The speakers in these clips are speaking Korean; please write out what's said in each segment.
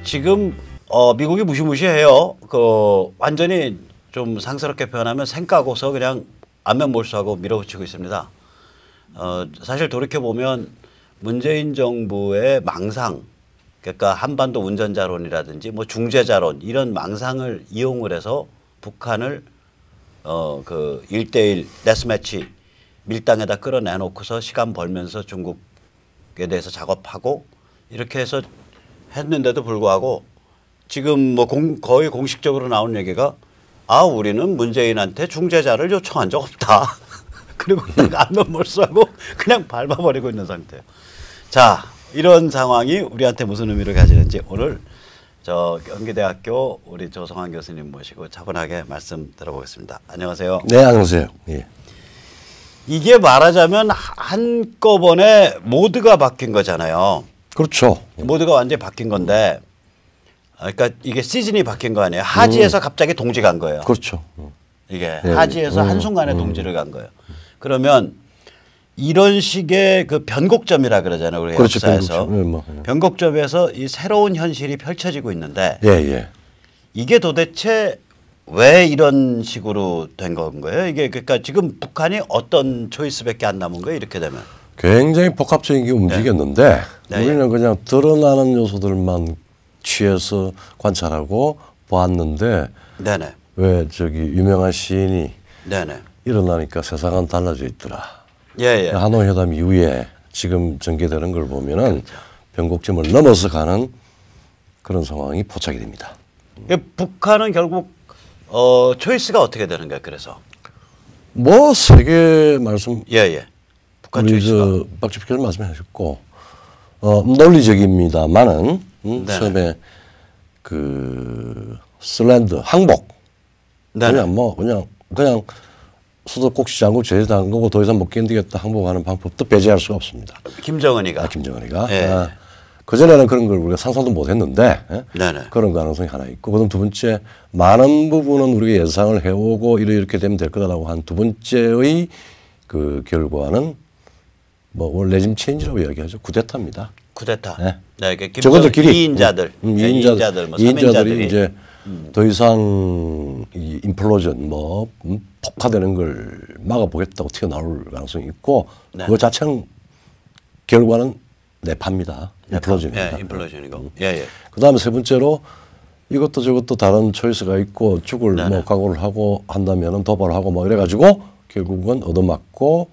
지금 미국이 무시무시해요. 완전히 좀 상스럽게 표현하면 생까고서 그냥 안면 몰수하고 밀어붙이고 있습니다. 사실 돌이켜 보면 문재인 정부의 망상, 그러니까 한반도 운전자론이라든지 뭐 중재자론 이런 망상을 이용을 해서 북한을 그 1대1 데스매치 밀당에다 끌어내놓고서 시간 벌면서 중국에 대해서 작업하고 이렇게 해서 했는데도 불구하고 지금 뭐 거의 공식적으로 나온 얘기가 우리는 문재인한테 중재자를 요청한 적 없다. 그리고 안면 몰수하고 그냥 밟아버리고 있는 상태예요. 자, 이런 상황이 우리한테 무슨 의미를 가지는지 오늘 경기대학교 우리 조성환 교수님 모시고 차분하게 말씀 들어보겠습니다. 안녕하세요. 네, 안녕하세요. 예. 이게 말하자면 한꺼번에 모드가 바뀐 거잖아요. 그렇죠. 모드가 완전히 바뀐 건데, 그러니까 이게 시즌이 바뀐 거 아니에요. 하지에서 갑자기 동지 간 거예요. 그렇죠. 이게 네. 하지에서 한순간에 동지를 간 거예요. 그러면 이런 식의 그 변곡점이라 그러잖아요. 우리 그렇죠. 역사에서. 변곡점. 변곡점에서 이 새로운 현실이 펼쳐지고 있는데 이게 도대체 왜 이런 식으로 된 건가요? 이게 그러니까 지금 북한이 어떤 초이스밖에 안 남은 거예요? 이렇게 되면. 굉장히 복합적인 게 움직였는데 우리는 그냥 드러나는 요소들만 취해서 관찰하고 보았는데 왜 유명한 시인이 일어나니까 세상은 달라져 있더라. 하노이 회담 이후에 지금 전개되는 걸 보면은 변곡점을 넘어서 가는 그런 상황이 포착이 됩니다. 북한은 결국 초이스가 어떻게 되는 거예요? 그래서 뭐 세 개 말씀. 북한 우리 초이스가 박 주표님 말씀하셨고 논리적입니다만은 처음에 그 슬랜드 항복 그냥 수도 꼭 시장고 제재당한 거고 더 이상 못 견디겠다 항복하는 방법도 배제할 수가 없습니다. 김정은이가. 그전에는 그런 걸 우리가 상상도 못 했는데 그런 가능성이 하나 있고, 그다음 두 번째 많은 부분은 우리가 예상을 해오고 이렇게 되면 될 거다라고 한 두 번째의 그 결과는 뭐 레짐 체인지라고 이야기하죠. 쿠데타입니다. 쿠데타. 저것들끼리 이인자들이 이제 더 이상 이 인플로전 폭파되는 걸 막아보겠다고 튀어나올 가능성이 있고 그거 자체는 결과는 내파입니다. 인플로전입니다. 인플로전이고. 그다음에 세 번째로 이것도 저것도 다른 초이스가 있고 죽을 각오를 하고 한다면은 도발을 하고 이래가지고 결국은 얻어맞고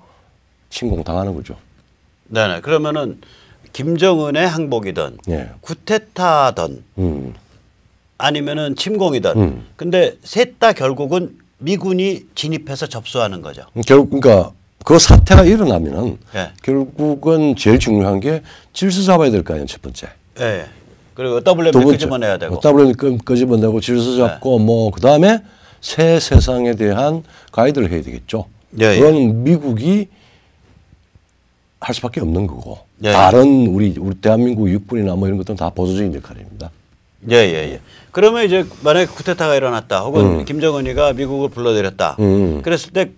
침공당하는 거죠. 그러면은 김정은의 항복이든 쿠데타든 아니면은 침공이든 근데 셋 다 결국은 미군이 진입해서 접수하는 거죠. 그러니까 그 사태가 일어나면은 결국은 제일 중요한 게 질서 잡아야 될 거 아니에요. 첫 번째. 그리고 WMD 끄집어내야 되고. WMD 끄집어내고 질서 잡고 그다음에 새 세상에 대한 가이드를 해야 되겠죠. 그건 미국이 할 수밖에 없는 거고 다른 우리 대한민국 육군이나 이런 것들은 다 보조적인 역할입니다. 그러면 이제 만약에 쿠데타가 일어났다 혹은 김정은이가 미국을 불러들였다. 그랬을 때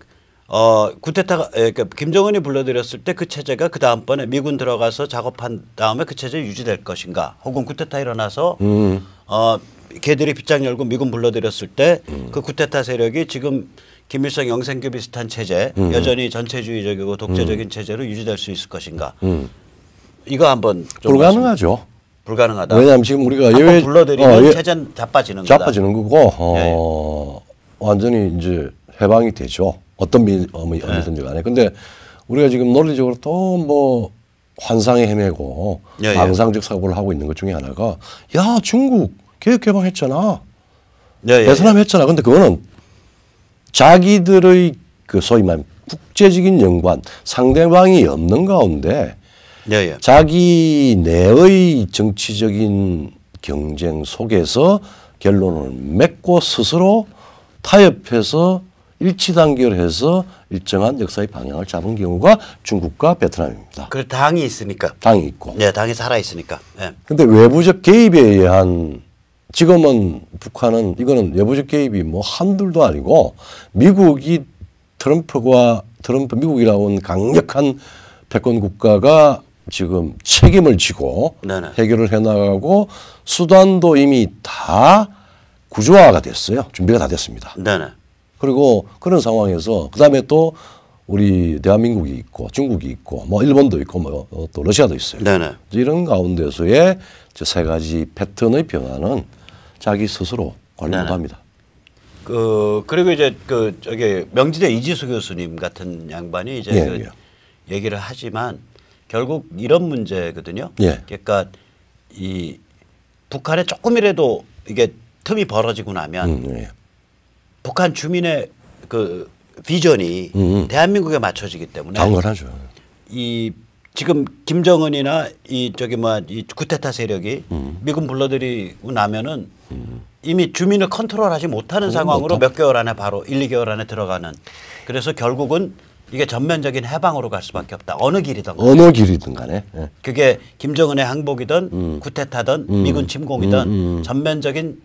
그러니까 김정은이 불러들였을 때 그 체제가 그 다음번에 미군 들어가서 작업한 다음에 그 체제 유지될 것인가, 혹은 쿠데타 일어나서 걔들이 빗장 열고 미군 불러들였을 때 그 쿠데타 세력이 지금 김일성 영생교 비슷한 체제, 여전히 전체주의적이고 독재적인 체제로 유지될 수 있을 것인가. 이거 한번 좀 불가능하죠. 불가능하다. 왜냐하면 지금 우리가 한번 불러들이면 체제는 자빠지는 거다. 자빠지는 거고 완전히 이제 해방이 되죠. 어떤 의미든지 간에. 근데 우리가 지금 논리적으로 또 환상에 헤매고 망상적 사고를 하고 있는 것 중에 하나가 중국 개혁 개방했잖아. 베트남 했잖아. 근데 그거는 자기들의 그 소위 말하는 국제적인 연관, 상대방이 없는 가운데 자기 내의 정치적인 경쟁 속에서 결론을 맺고 스스로 타협해서 일치 단결해서 일정한 역사의 방향을 잡은 경우가 중국과 베트남입니다. 그 당이 있으니까. 당이 있고. 당이 살아 있으니까. 근데 외부적 개입에 의한, 지금은 북한은 이거는 외부적 개입이 한둘도 아니고 미국이 미국이라는 강력한 패권 국가가 지금 책임을 지고 네네. 해결을 해나가고 수단도 이미 다 구조화가 됐어요. 준비가 다 됐습니다. 네네. 그리고 그런 상황에서 그다음에 또 우리 대한민국이 있고 중국이 있고 뭐 일본도 있고 뭐 또 러시아도 있어요. 네네. 이런 가운데서의 저 세 가지 패턴의 변화는 자기 스스로 관리 네네. 못합니다. 그리고 이제 저기 명지대 이지수 교수님 같은 양반이 이제 예, 예. 얘기를 하지만 결국 이런 문제거든요. 예. 그러니까 이 북한에 조금이라도 이게 틈이 벌어지고 나면 예. 북한 주민의 그 비전이 대한민국에 맞춰지기 때문에 당연하죠. 이 지금 김정은이나 이 저기 뭐 이 쿠데타 세력이 미군 불러들이고 나면은 이미 주민을 컨트롤하지 못하는 상황으로 몇 개월 안에 바로 1, 2개월 안에 들어가는 그래서 결국은 이게 전면적인 해방으로 갈 수밖에 없다. 어느 길이든 어느 길이든 간에. 예. 그게 김정은의 항복이든 쿠데타든 미군 침공이든 전면적인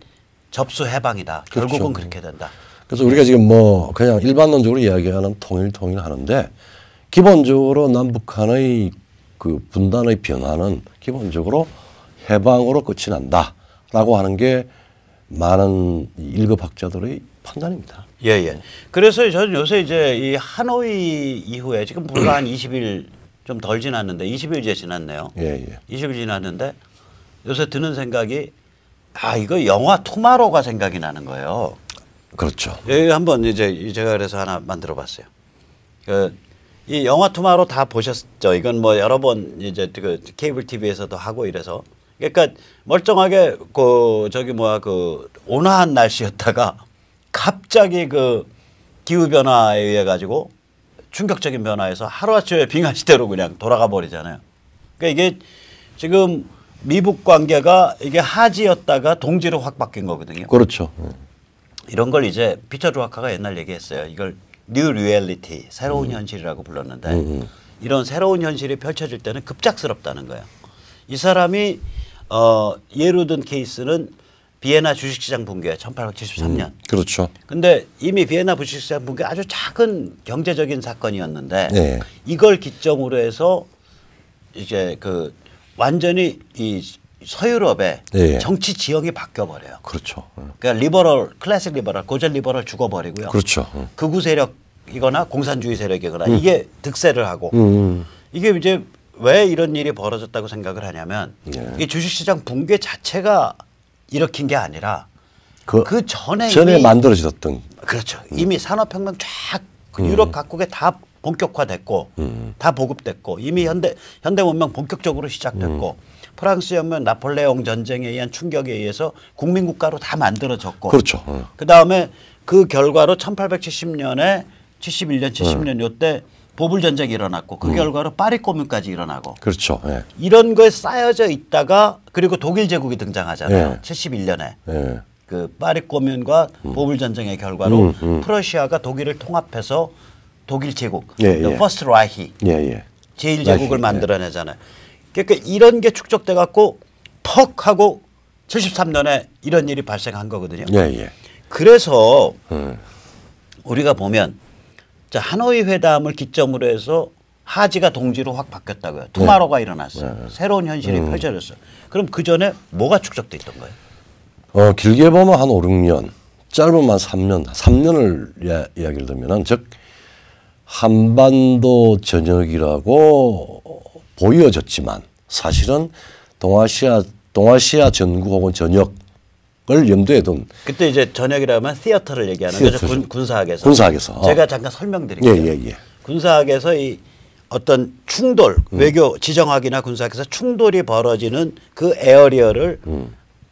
접수 해방이다. 그렇죠. 결국은 그렇게 된다. 그래서 우리가 지금 뭐 그냥 일반론적으로 이야기하는 통일 하는데 기본적으로 남북한의 그 분단의 변화는 기본적으로 해방으로 끝이 난다라고 하는 게 많은 일급 학자들의 판단입니다. 예, 예. 그래서 저는 요새 이제 이 하노이 이후에 지금 불과 한 20일 좀 덜 지났는데 20일 이제 지났네요. 예, 예. 20일 지났는데 요새 드는 생각이 아, 이거 영화 투마로가 생각이 나는 거예요. 그렇죠. 여기 한번 이제 제가 그래서 하나 만들어 봤어요. 이 영화 투마로 다 보셨죠? 이건 뭐 여러 번 이제 그 케이블 TV에서도 하고 이래서 그러니까 멀쩡하게 그 저기 뭐야 그 온화한 날씨였다가 갑자기 그 기후 변화에 의해 가지고 충격적인 변화에서 하루아침에 빙하 시대로 그냥 돌아가 버리잖아요. 그러니까 이게 지금 미북 관계가 이게 하지였다가 동지로 확 바뀐 거거든요. 그렇죠. 이런 걸 이제 피터 drucker가 옛날 얘기했어요. 이걸 뉴 리얼리티, 새로운 현실이라고 불렀는데 이런 새로운 현실이 펼쳐질 때는 급작스럽다는 거예요. 이 사람이 예로 든 케이스는 비엔나 주식시장 붕괴 1873년. 그렇죠. 근데 이미 비엔나 주식시장 붕괴 아주 작은 경제적인 사건이었는데 네. 이걸 기점으로 해서 이제 그 완전히 이 서유럽의 네. 정치 지형이 바뀌어 버려요. 그렇죠. 그러니까 리버럴, 클래식 리버럴, 고전 리버럴 죽어버리고요. 그렇죠. 극우 세력이거나 공산주의 세력이거나 이게 득세를 하고 이게 이제 왜 이런 일이 벌어졌다고 생각을 하냐면 이 주식시장 붕괴 자체가 일으킨 게 아니라 그 전에 이미 만들어졌던 그렇죠. 이미 산업혁명 쫙 유럽 각국에 다 본격화됐고 다 보급됐고 이미 현대 문명 본격적으로 시작됐고 프랑스 혁명, 나폴레옹 전쟁에 의한 충격에 의해서 국민국가로 다 만들어졌고 그렇죠. 그다음에 그 결과로 1870년에 71년, 70년 요때 보불 전쟁이 일어났고 그 결과로 파리 코뮌까지 일어나고 그렇죠. 예. 이런 거에 쌓여져 있다가 그리고 독일 제국이 등장하잖아요. 예. 71년에. 예. 그 파리 코뮌과 보불 전쟁의 결과로 프러시아가 독일을 통합해서 독일 제국, 퍼스트 라이히 제1제국을 만들어내잖아요. 그러니까 이런 게 축적돼 갖고 퍽 하고 73년에 이런 일이 발생한 거거든요. 그래서 우리가 보면 자, 하노이 회담을 기점으로 해서 하지가 동지로 확 바뀌었다고요. 투마로가 일어났어요. 새로운 현실이 펼쳐졌어요. 그럼 그 전에 뭐가 축적돼 있던 거예요? 길게 보면 한 5, 6년, 짧으면 3년을 이야기를 들면은 즉 한반도 전역이라고 보여졌지만 사실은 동아시아 전구 혹은 전역을 염두에 둔 그때 이제 전역이라면 시어터를 얘기하는 거죠. 군사학에서. 제가 잠깐 설명드릴게요. 군사학에서 이 어떤 충돌, 외교 지정학이나 군사학에서 충돌이 벌어지는 그 에어리어를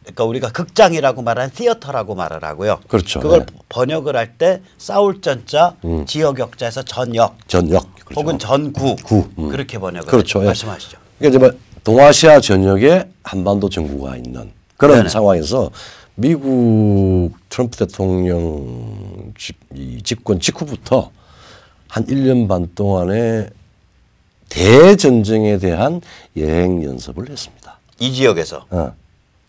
그러니까 우리가 극장이라고 말하는 시어터라고 말을 하고요. 그렇죠. 그걸 번역을 할 때 싸울 전자, 지역역자에서 전역, 그렇죠. 혹은 전구 그렇게 번역을 그렇죠. 말씀하시죠. 그러니까 이제 동아시아 전역에 한반도 전구가 있는 그런 네네. 상황에서 미국 트럼프 대통령 집권 직후부터 한 1년 반 동안에 대전쟁에 대한 여행 연습을 했습니다. 이 지역에서.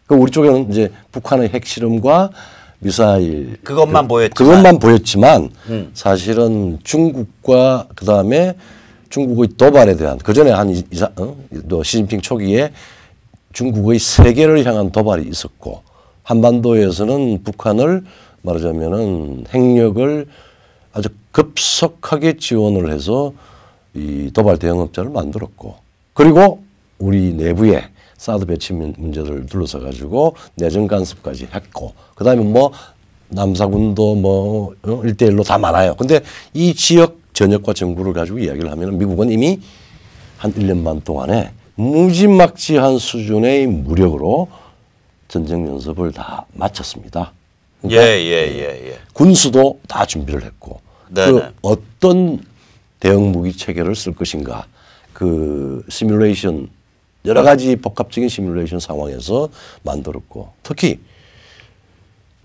우리 쪽에는 이제 북한의 핵실험과 미사일 그것만 보였지만 사실은 중국과 그다음에 중국의 도발에 대한 그전에 또 시진핑 초기에 중국의 세계를 향한 도발이 있었고 한반도에서는 북한을 말하자면은 핵력을 아주 급속하게 지원을 해서 이 도발 대응업자를 만들었고 그리고 우리 내부에 사드 배치 문제를 둘러싸 가지고 내정 간섭까지 했고 그다음에 뭐 남사군도 뭐 1대1로 다 많아요. 근데 이 지역 전역과 정부를 가지고 이야기를 하면 미국은 이미 한 1년 반 동안에 무지막지한 수준의 무력으로 전쟁 연습을 다 마쳤습니다. 그러니까 군수도 다 준비를 했고 그 어떤 대응 무기 체계를 쓸 것인가 그 시뮬레이션 여러 가지 복합적인 시뮬레이션 상황에서 만들었고 특히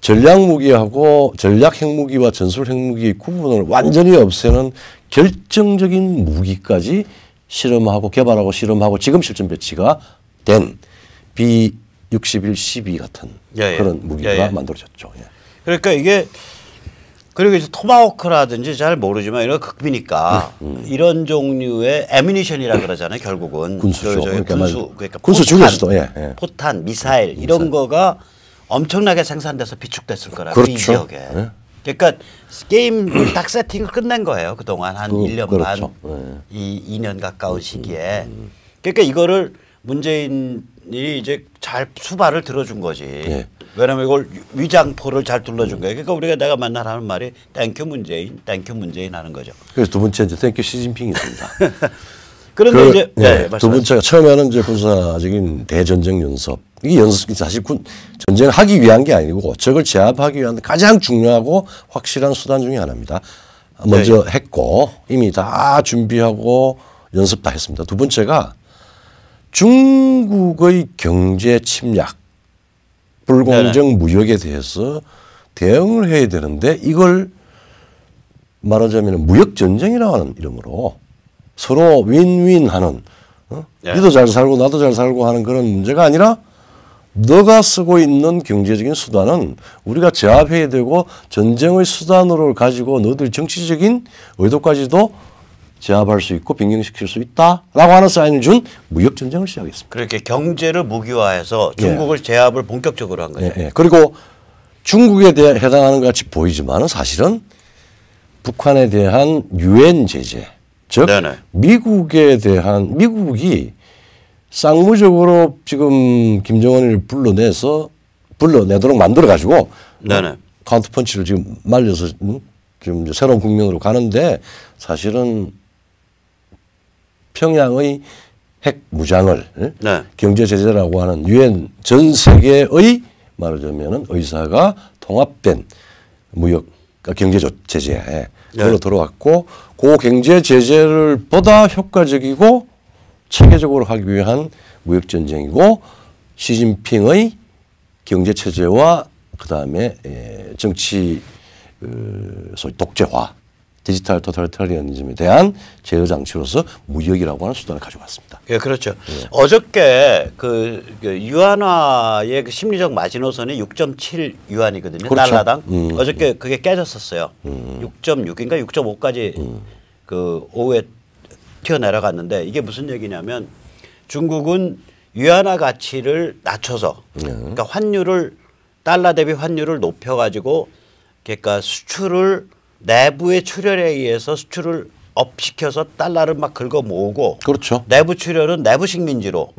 전략 무기하고 전략 핵무기와 전술 핵무기의 구분을 완전히 없애는 결정적인 무기까지 실험하고 개발하고 실험하고 지금 실전 배치가 된 B-61-12 같은 그런 무기가 만들어졌죠. 그러니까 이게 그리고 이제 토마호크라든지 잘 모르지만 이런 극비니까 이런 종류의 애미니션이라 그러잖아요. 결국은 군수죠. 그러니까 군수 중에서도 포탄, 미사일 이런 거가 엄청나게 생산돼서 비축됐을 거라고 그렇죠. 이 지역에. 그러니까 게임 딱 세팅을 끝낸 거예요. 그동안 한 1년 그렇죠. 반, 2년 가까운 시기에. 그러니까 이거를 문재인이 이제 잘 수발을 들어준 거지. 왜냐하면 이걸 위장포를 잘 둘러준 거예요. 그러니까 우리가 내가 맨날 하는 말이 땡큐 문재인, 땡큐 문재인 하는 거죠. 그래서 두 번째 이제 땡큐 시진핑입니다. 그런데 이제 두 번째가 처음에는 이제 군사적인 대전쟁 연습. 이게 연습이 사실 전쟁을 하기 위한 게 아니고 적을 제압하기 위한 가장 중요하고 확실한 수단 중에 하나입니다. 먼저 했고 이미 다 준비하고 연습 다 했습니다. 두 번째가 중국의 경제 침략, 불공정 무역에 대해서 대응을 해야 되는데 이걸 말하자면 무역 전쟁이라고 하는 이름으로 서로 윈윈하는 니도 잘 살고 나도 잘 살고 하는 그런 문제가 아니라 너가 쓰고 있는 경제적인 수단은 우리가 제압해야 되고 전쟁의 수단으로 가지고 너들 정치적인 의도까지도 제압할 수 있고 변경시킬 수 있다라고 하는 사인을 준 무역 전쟁을 시작했습니다. 그렇게 경제를 무기화해서 중국을 제압을 본격적으로 한 거예요. 그리고 중국에 대해 해당하는 것 같이 보이지만은 사실은 북한에 대한 유엔 제재, 즉 미국에 대한 미국이 쌍무적으로 지금 김정은을 불러내도록 만들어 가지고 카운터펀치를 지금 말려서 지금 새로운 국면으로 가는데 사실은 평양의 핵 무장을 경제 제재라고 하는 유엔 전 세계의 말하자면은 의사가 통합된 무역 경제 제재에 그걸로 들어왔고 그 경제 제재를 보다 효과적이고 체계적으로 하기 위한 무역 전쟁이고 시진핑의 경제 체제와 그다음에 정치 소위 독재화 디지털 토탈리타리아니즘에 대한 제어 장치로서 무역이라고 하는 수단을 가져왔습니다. 예, 그렇죠. 어저께 그 유한화의 그 심리적 마지노선이 6.7 유안이거든요. 그렇죠. 달러당. 어저께 그게 깨졌었어요. 6.6인가 6.5까지 그 오후에 튀어내려갔는데 이게 무슨 얘기냐면 중국은 유한화 가치를 낮춰서 그러니까 환율을 달러 대비 환율을 높여가지고 그러니까 수출을 내부의 출혈에 의해서 수출을 업시켜서 달러를 막 긁어 모으고 그렇죠. 내부 출혈은 내부 식민지로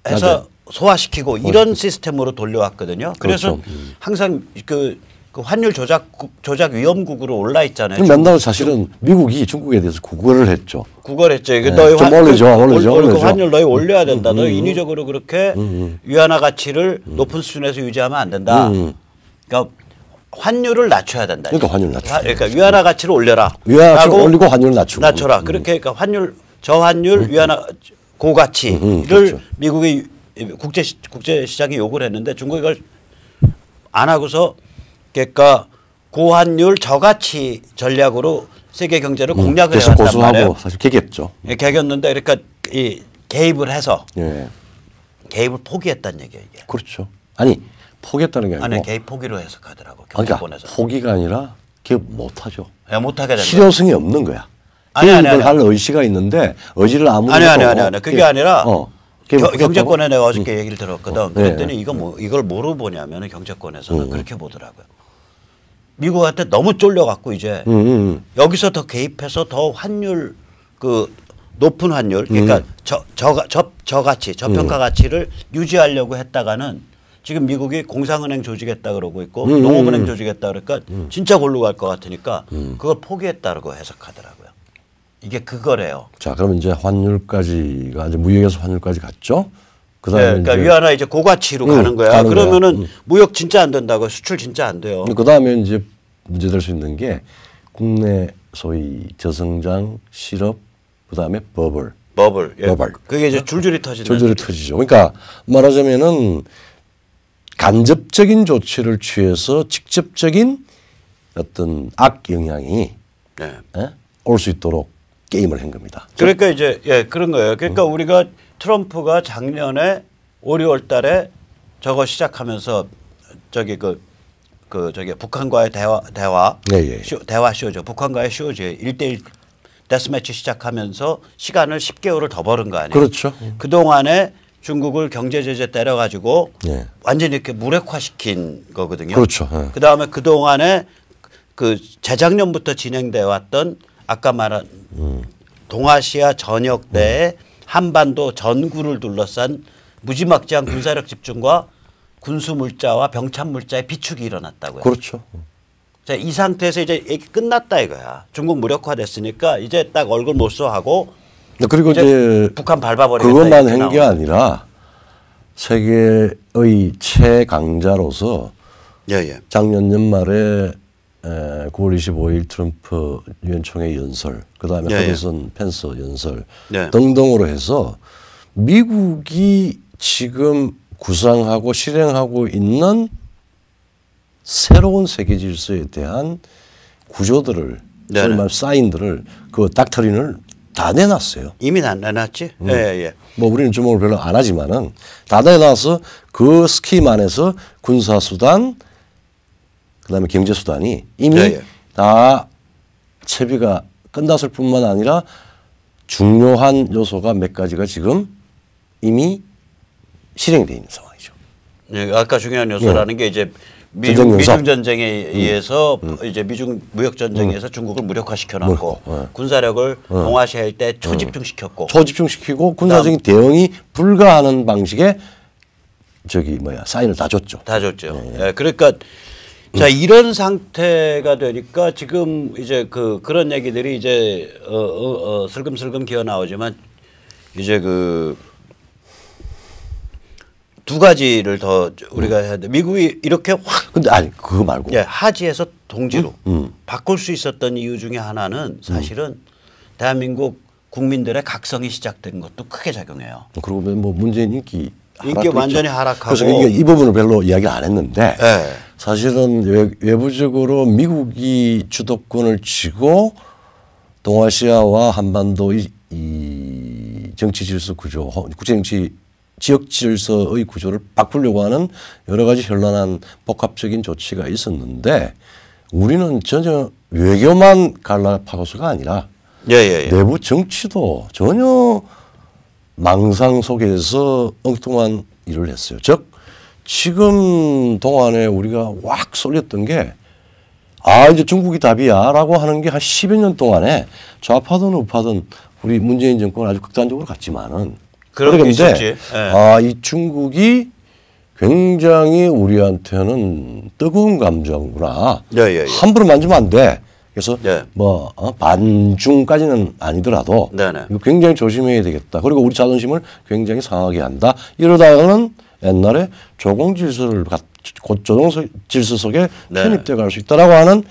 해서 맞아요. 소화시키고 이런 시스템으로 돌려왔거든요. 그래서 그렇죠. 항상 그 환율 조작 위험국으로 올라 있잖아요. 맨날 사실은 미국이 중국에 대해서 구걸을 했죠. 구걸했죠. 네. 너희 올리죠. 환율 너희 올려야 된다. 너희 인위적으로 그렇게 위안화 가치를 높은 수준에서 유지하면 안 된다. 그러니까 환율을 낮춰야 된다. 그러니까 환율 낮추고. 그러니까 위안화 가치를 올려라. 위안화 가치를 올리고 환율을 낮춰라. 그렇게 그러니까 환율 저환율 위안화 고가치를 그렇죠. 미국의 국제 시장이 요구를 했는데 중국이 이걸 안 하고서 그러니까 고환율 저가치 전략으로 세계 경제를 공략을 해왔단 말이에요. 사실 개겼죠. 개겼는데 그러니까 이 개입을 해서 개입을 포기했다는 얘기예요. 이게. 그렇죠. 아니 포기했다는 게 아니고. 아니 개입 포기로 해석하더라고. 그러니까 포기가 아니라 개입 못하죠. 못하게 된다. 실효성이 없는 거야. 개입을 할 의지가 있는데 의지를 아무리 아니. 그게 아니라 경제권에 내가 어저께 얘기를 들었거든. 그랬더니 이걸 뭐로 보냐면 경제권에서는 그렇게 보더라고요. 미국한테 너무 쫄려갖고 이제 여기서 더 개입해서 더 환율 높은 환율 그러니까 저가치 저평가 가치를 유지하려고 했다가는 지금 미국이 공상은행 조직했다 그러고 있고 농업은행 조직했다 그러니까 진짜 골로 갈 것 같으니까 그걸 포기했다고 해석하더라고요. 이게 그거래요. 자, 그러면 이제 환율까지가 이제 무역에서 환율까지 갔죠. 그다음에 그러니까 위안화 이제 고가치로 가는 거야. 그러면은 무역 진짜 안 된다고 수출 진짜 안 돼요. 그다음에 이제 문제될 수 있는 게 국내 소위 저성장 실업 그다음에 버블. 예. 그게 이제 줄줄이 터지는. 줄줄이 터지죠. 그러니까 말하자면은 간접적인 조치를 취해서 직접적인 어떤 악 영향이 올 수 있도록 게임을 한 겁니다. 그러니까 이제 그런 거예요. 그러니까 우리가 트럼프가 작년에 5, 6월 달에 저거 시작하면서 저기 저기 북한과의 대화 쇼죠. 북한과의 쇼죠. 1대1 데스매치 시작하면서 시간을 10개월을 더 버는 거 아니에요. 그렇죠. 그동안에 중국을 경제 제재 때려가지고 완전히 이렇게 무력화시킨 거거든요. 그렇죠. 그다음에 그동안에 재작년부터 진행되어 왔던 아까 말한 동아시아 전역대의 한반도 전구를 둘러싼 무지막지한 군사력 집중과 군수 물자와 병참 물자의 비축이 일어났다고요. 그렇죠. 자, 이 상태에서 이제 얘기 끝났다 이거야. 중국 무력화됐으니까 이제 딱 얼굴 못쏘하고 그리고 이제 북한 밟아버리겠다. 그것만 한 게 아니라 세계의 최강자로서 작년 연말에 9월 25일 트럼프 유엔 총회 연설, 그다음에 허드슨 펜스 연설 등등으로 해서 미국이 지금 구상하고 실행하고 있는 새로운 세계 질서에 대한 구조들을 소위 말하는 사인들을 그 닥터린을 다 내놨어요. 이미 다 내놨지. 뭐 우리는 주목을 별로 안 하지만은 다 내놔서 그 스킴 안에서 군사 수단 그다음에 경제 수단이 이미 다 채비가 끝났을 뿐만 아니라 중요한 요소가 몇 가지가 지금 이미 실행되어 있는 상황이죠. 아까 중요한 요소라는 게 이제 미중 전쟁에 의해서 이제 미중 무역 전쟁에서 중국을 무력화시켜놨고 군사력을 동아시아 일대 초집중시켰고 초집중시키고 군사적인 대응이 불가하는 방식의 사인을 다 줬죠. 다 줬죠. 그러니까 자 이런 상태가 되니까 지금 이제 그런 얘기들이 이제 슬금슬금 기어 나오지만 이제 두 가지를 더 우리가 해야 돼. 미국이 이렇게 확. 근데 그거 말고. 하지에서 동지로 바꿀 수 있었던 이유 중에 하나는 사실은 대한민국 국민들의 각성이 시작된 것도 크게 작용해요. 그리고 뭐 문재인 인기 완전히 하락하고. 그래서 이 부분을 별로 이야기 안 했는데 사실은 외부적으로 미국이 주도권을 쥐고 동아시아와 한반도 이 정치 질서 구조, 국제 정치 지역 질서의 구조를 바꾸려고 하는 여러 가지 현란한 복합적인 조치가 있었는데 우리는 전혀 외교만 갈라파고스가 아니라 내부 정치도 전혀 망상 속에서 엉뚱한 일을 했어요. 즉 지금 동안에 우리가 확 쏠렸던 게 이제 중국이 답이야 라고 하는 게 한 10여 년 동안에 좌파든 우파든 우리 문재인 정권은 아주 극단적으로 갔지만은 그런데 이 중국이 굉장히 우리한테는 뜨거운 감정구나. 함부로 만지면 안 돼. 그래서 반중까지는 아니더라도 이거 굉장히 조심해야 되겠다. 그리고 우리 자존심을 굉장히 상하게 한다. 이러다가는 옛날에 조공 질서 속에 편입돼 갈 수 있다라고 하는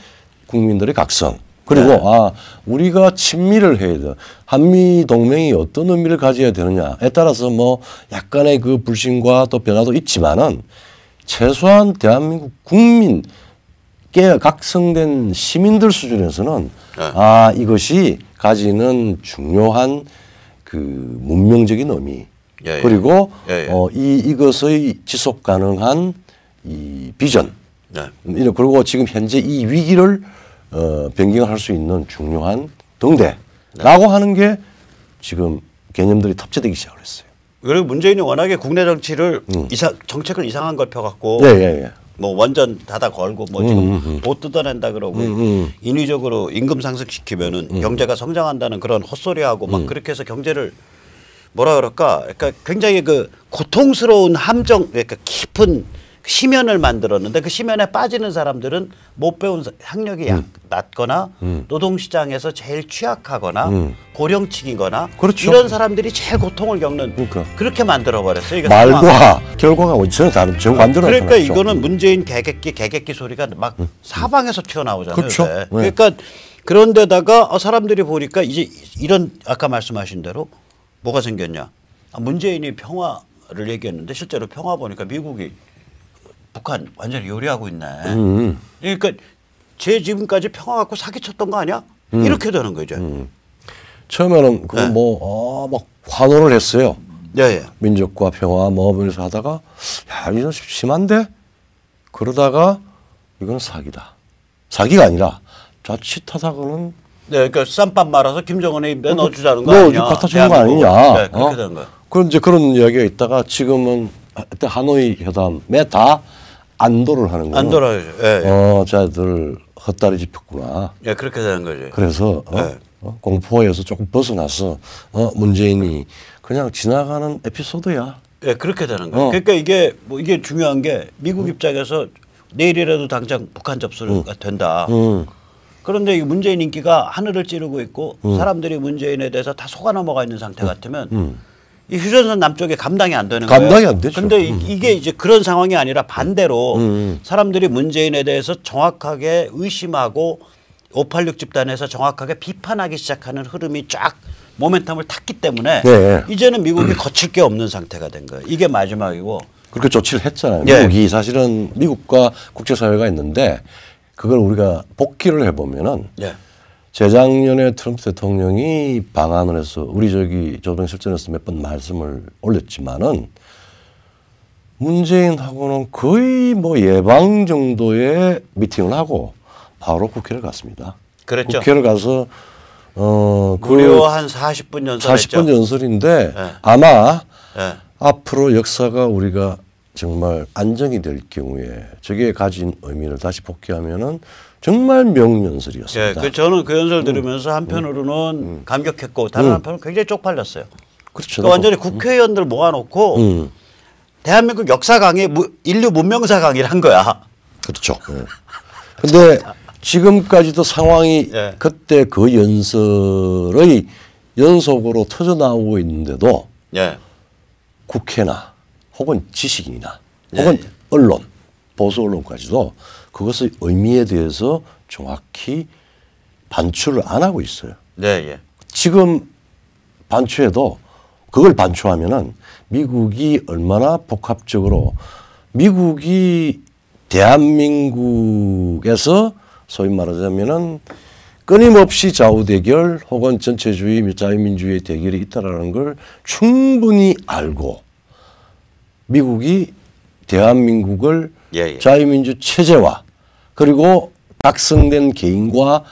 국민들의 각성. 그리고 우리가 친미를 해야 돼. 한미 동맹이 어떤 의미를 가져야 되느냐에 따라서 뭐 약간의 불신과 또 변화도 있지만은 최소한 대한민국 국민 각성된 시민들 수준에서는 이것이 가지는 중요한 문명적인 의미 그리고 이것의 지속 가능한 이 비전 그리고 지금 현재 이 위기를 변경할 수 있는 중요한 등대 라고 하는 게 지금 개념들이 탑재되기 시작을 했어요. 그리고 문재인이 워낙에 국내 정치를 정책을 이상한 걸 펴갖고 예. 뭐 원전 닫아 걸고 뭐 지금 못 뜯어낸다 그러고 인위적으로 임금 상승시키면은 경제가 성장한다는 그런 헛소리하고 막 그렇게 해서 경제를 뭐라 그럴까? 그러니까 굉장히 그 고통스러운 함정, 그러니까 깊은 심연을 만들었는데 그 심연에 빠지는 사람들은 못 배운 학력이 낮거나 노동시장에서 제일 취약하거나 고령층이거나 그렇죠. 이런 사람들이 제일 고통을 겪는 그러니까. 그렇게 만들어버렸어요. 이게 말과 결과가 전혀 다른 정반대로 그러니까 나타났죠. 이거는 문재인 개객기 소리가 막 사방에서 튀어나오잖아요. 그렇죠. 요새. 네. 그러니까 그런데다가 사람들이 보니까 이제 이런 아까 말씀하신 대로 뭐가 생겼냐. 문재인이 평화를 얘기했는데 실제로 평화 보니까 미국이 북한 완전히 요리하고 있네. 그러니까 제 지금까지 평화 갖고 사기쳤던 거 아니야? 이렇게 되는 거죠. 처음에는 그거 막 환호를 했어요. 예. 민족과 평화 뭐 이러면서 하다가 야 이거 심한데? 그러다가 이건 사기다. 사기가 아니라 자칫하다가는 네, 그러니까 쌈밥 말아서 김정은에 입에 넣어주자는 거 아니냐? 갖다 주는 거 아니냐? 네, 그렇게 되는 거예요. 그런 이제 그런 이야기가 있다가 지금은 그때 하노이 회담에 다 안도를 하는 거예요. 안도라죠. 예. 자들 헛다리 짚었구나. 예, 그렇게 되는 거죠. 그래서 공포에서 조금 벗어나서 문재인이 그냥 지나가는 에피소드야. 예, 그렇게 되는 거예요. 그러니까 이게 뭐 이게 중요한 게 미국 입장에서 내일이라도 당장 북한 접수가 된다. 그런데 이 문재인 인기가 하늘을 찌르고 있고 사람들이 문재인에 대해서 다 속아 넘어가 있는 상태 같으면 이 휴전선 남쪽에 감당이 안 되는 거예요. 감당이 안 되죠. 근데 이게 이제 그런 상황이 아니라 반대로 사람들이 문재인에 대해서 정확하게 의심하고 586 집단에서 정확하게 비판하기 시작하는 흐름이 쫙 모멘텀을 탔기 때문에 이제는 미국이 거칠 게 없는 상태가 된 거예요. 이게 마지막이고. 그렇게 조치를 했잖아요. 미국이 사실은 미국과 국제사회가 있는데 그걸 우리가 복기를 해보면은 재작년에 트럼프 대통령이 방한을 해서 우리 조정실전에서 몇 번 말씀을 올렸지만은 문재인하고는 거의 뭐 예방 정도의 미팅을 하고 바로 국회를 갔습니다. 그랬죠. 국회를 가서 무려 한 40분 연설했죠. 40분 연설인데 아마 앞으로 역사가 우리가 정말 안정이 될 경우에 저게 가진 의미를 다시 복귀하면은 정말 명연설이었습니다. 예, 저는 그 연설 들으면서 한편으로는 감격했고 다른 한편으로는 굉장히 쪽팔렸어요. 그렇죠. 그러니까 완전히 국회의원들 모아놓고 대한민국 역사 강의, 인류 문명사 강의를 한 거야. 그렇죠. 근데 지금까지도 상황이 그때 그 연설의 연속으로 터져 나오고 있는데도 국회나 혹은 지식인이나 혹은 언론, 보수 언론까지도 그것의 의미에 대해서 정확히 반추를 안 하고 있어요. 지금 반추해도 그걸 반추하면은 미국이 얼마나 복합적으로 미국이 대한민국에서 소위 말하자면은 끊임없이 좌우대결 혹은 전체주의, 자유민주주의 대결이 있다라는 걸 충분히 알고 미국이 대한민국을 자유민주 체제와 그리고 각성된 개인과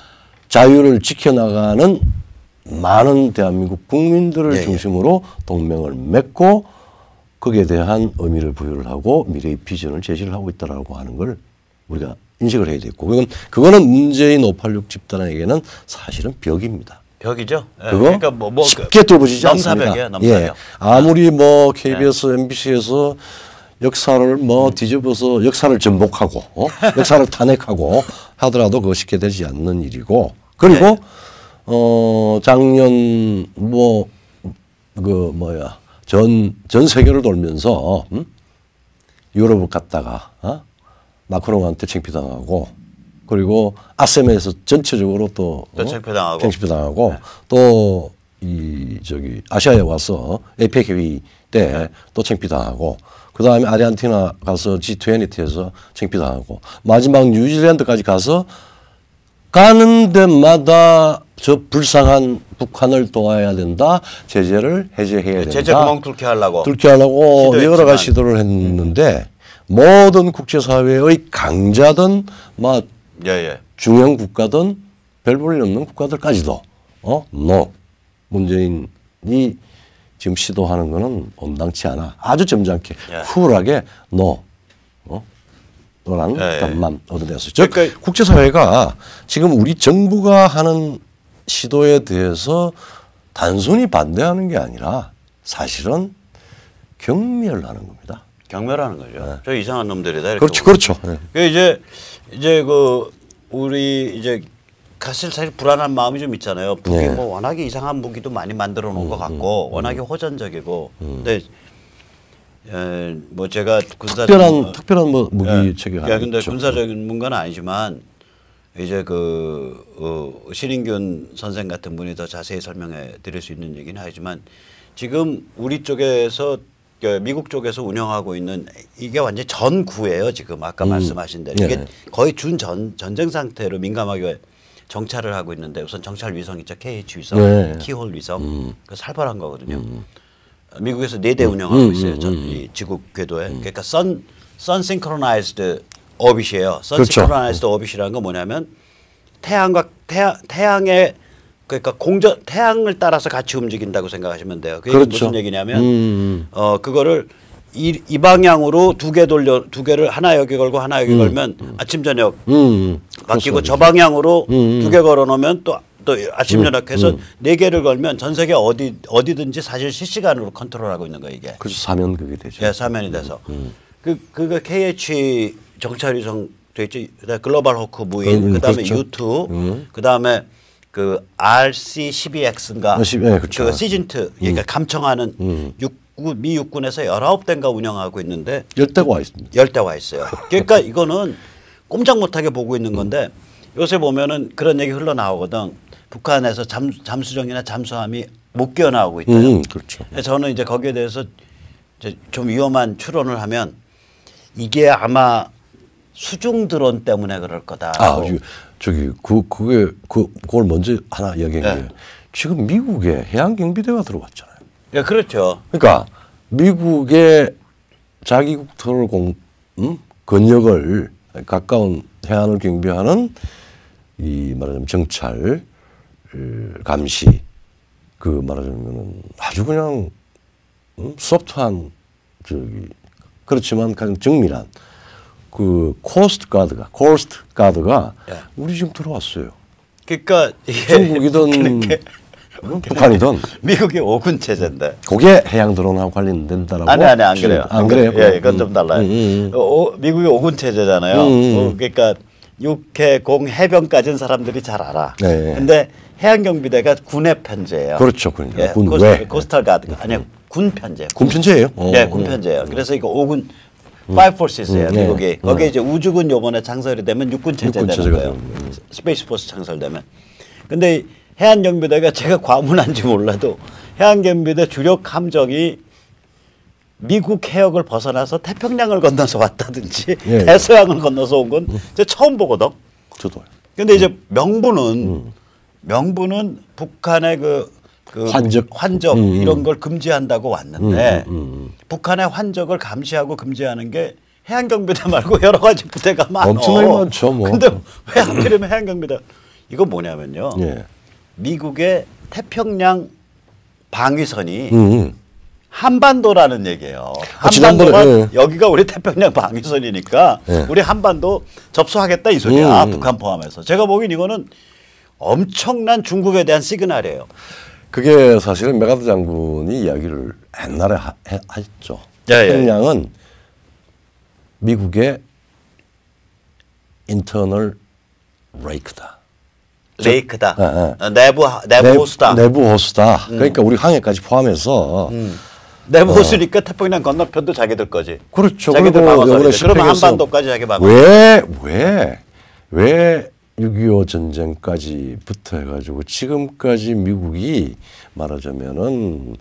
자유를 지켜나가는 많은 대한민국 국민들을 중심으로 동맹을 맺고 거기에 대한 의미를 부여를 하고 미래의 비전을 제시를 하고 있다라고 하는 걸 우리가 인식을 해야 되고 그거는 문재인 586 집단에게는 사실은 벽입니다. 벽이죠. 그거 그러니까 쉽게 뚫어지지 않습니다. 넘사벽이야. 아무리 뭐 KBS, MBC에서 역사를 뭐 뒤집어서 역사를 전복하고 역사를 탄핵하고 하더라도 그거 쉽게 되지 않는 일이고 그리고 작년 전 세계를 돌면서 유럽을 갔다가 마크롱한테 창피당하고 그리고 아셈에서 전체적으로 또 창피당하고 또 아시아에 와서 에이펙 회의 때 또 창피당하고 그 다음에 아르헨티나 가서 G20에서 창피당하고 마지막 뉴질랜드까지 가서 가는 데마다 저 불쌍한 북한을 도와야 된다. 제재를 해제해야 된다. 제재 구멍 뚫게 하려고 여러 가지 시도를 했는데 모든 국제사회의 강자든 중형 국가든 별 볼일 없는 국가들까지도 no. 문재인이 지금 시도하는 거는 온당치 않아. 아주 점잖게 쿨하게 no. 라는 답만 얻어냈어요. 즉 그러니까 국제사회가 지금 우리 정부가 하는 시도에 대해서 단순히 반대하는 게 아니라 사실은 경멸하는 겁니다. 경멸하는 거죠. 저 이상한 놈들이다. 이렇게 그렇죠, 그렇죠. 그 이제 그 우리 이제 사실 불안한 마음이 좀 있잖아요. 북이 뭐 워낙에 이상한 무기도 많이 만들어 놓은 것 같고 워낙에 호전적이고. 근데 뭐 제가 특별한 뭐 무기 체계. 근데 군사적인 문건 아니지만 이제 그 신인균 선생 같은 분이 더 자세히 설명해 드릴 수 있는 얘기는 하지만 지금 우리 쪽에서 미국 쪽에서 운영하고 있는 이게 완전 전구예요. 지금 아까 말씀하신 대로 이게 거의 전쟁 상태로 민감하게 정찰을 하고 있는데 우선 정찰 위성 있죠. KH 위성, 키홀 위성 그 살벌한 거거든요. 미국에서 4대 운영하고 있어요. 이 지구 궤도에. 그러니까 선 synchronized orbit이에요. 선 synchronized orbit이라는 건 뭐냐면 태양의 그러니까 태양을 따라서 같이 움직인다고 생각하시면 돼요. 그게 무슨 얘기냐면 그거를 이 방향으로 두 개를 하나 여기 걸고 하나 여기 걸면 아침 저녁 바뀌고 저 방향으로 2개 걸어 놓으면 또 아침 저녁 해서 4개를 걸면 전 세계 어디든지 사실 실시간으로 컨트롤하고 있는 거예요, 이게. 그래서 사면극이 되죠. 예, 사면이 돼서. 그거 KH 정찰위성 돼 있죠. 그다음에 글로벌 호크 무인, 그다음에 그렇죠. U2, 그다음에 그 RC-12X인가 그렇죠. 그 시즌2 그러니까 감청하는 미 육군에서 19대인가 운영하고 있는데 10대가 와 있습니다. 10대 와 있어요. 그러니까 이거는 꼼짝 못하게 보고 있는 건데 요새 보면은 그런 얘기 흘러나오거든. 북한에서 잠수정이나 잠수함이 못 끼어나오고 있대요. 그렇죠. 저는 이제 거기에 대해서 이제 좀 위험한 추론을 하면 이게 아마 수중 드론 때문에 그럴 거다. 그걸 먼저 하나 이야기한 게 지금 미국에 해양 경비대가 들어왔잖아요. 예, 그렇죠. 그러니까 미국의 자기 국토를 권역을 가까운 해안을 경비하는 이 말하자면 정찰 감시 그 말하자면은 아주 그냥 소프트한 그렇지만 가장 정밀한 그 코스트 가드가 우리 지금 들어왔어요. 그러니까 이게 중국이든 북한이든 미국의 5군 체제인데. 그게 해양 드론하고 관련된다라고. 아니 안 그래요. 안 그래요? 예, 이건 좀 달라요. 미국의 5군 체제잖아요. 그러니까 육해공 해변까지는 사람들이 잘 알아. 근데 해양경비대가 군의 편제예요. 그렇죠, 예, 코스탈 가드가 아니요 군 편제. 군 편제예요? 네, 군 편제예요. 그래서 이거 5군 Five Forces예요. 미국이 거기에 이제 우주군 요번에 창설이 되면 육군 체제 되는 거예요. 스페이스 포스 창설되면. 근데 해안경비대가 제가 과문한지 몰라도 해안경비대 주력 함정이 미국 해역을 벗어나서 태평양을 건너서 왔다든지 대서양을 건너서 온 건 제가 처음 보거든. 저도요. 근데 이제 명분은 북한의 그 환적 이런 걸 금지한다고 왔는데 북한의 환적을 감시하고 금지하는 게 해안경비대 말고 여러 가지 부대가 많아. 엄청나게 많죠. 뭐. 근데 왜 하필이면 해안경비대? 이건 뭐냐면요. 미국의 태평양 방위선이 한반도라는 얘기예요. 한반도가 여기가 우리 태평양 방위선이니까 우리 한반도 접수하겠다 이 소리야. 북한 포함해서. 제가 보기엔 이거는 엄청난 중국에 대한 시그널이에요. 그게 사실은 메가드 장군이 이야기를 옛날에 했죠. 태평양은 미국의 인터널 레이크다. 내부 호수다. 내부 호수다. 그러니까 우리 항해까지 포함해서 내부 호수니까 태평양 건너편도 자기들 거지. 그렇죠. 자기들 방어선이지. 그러면 한반도까지 자기 방어. 왜 6.25 전쟁까지부터 해가지고 지금까지 미국이 말하자면은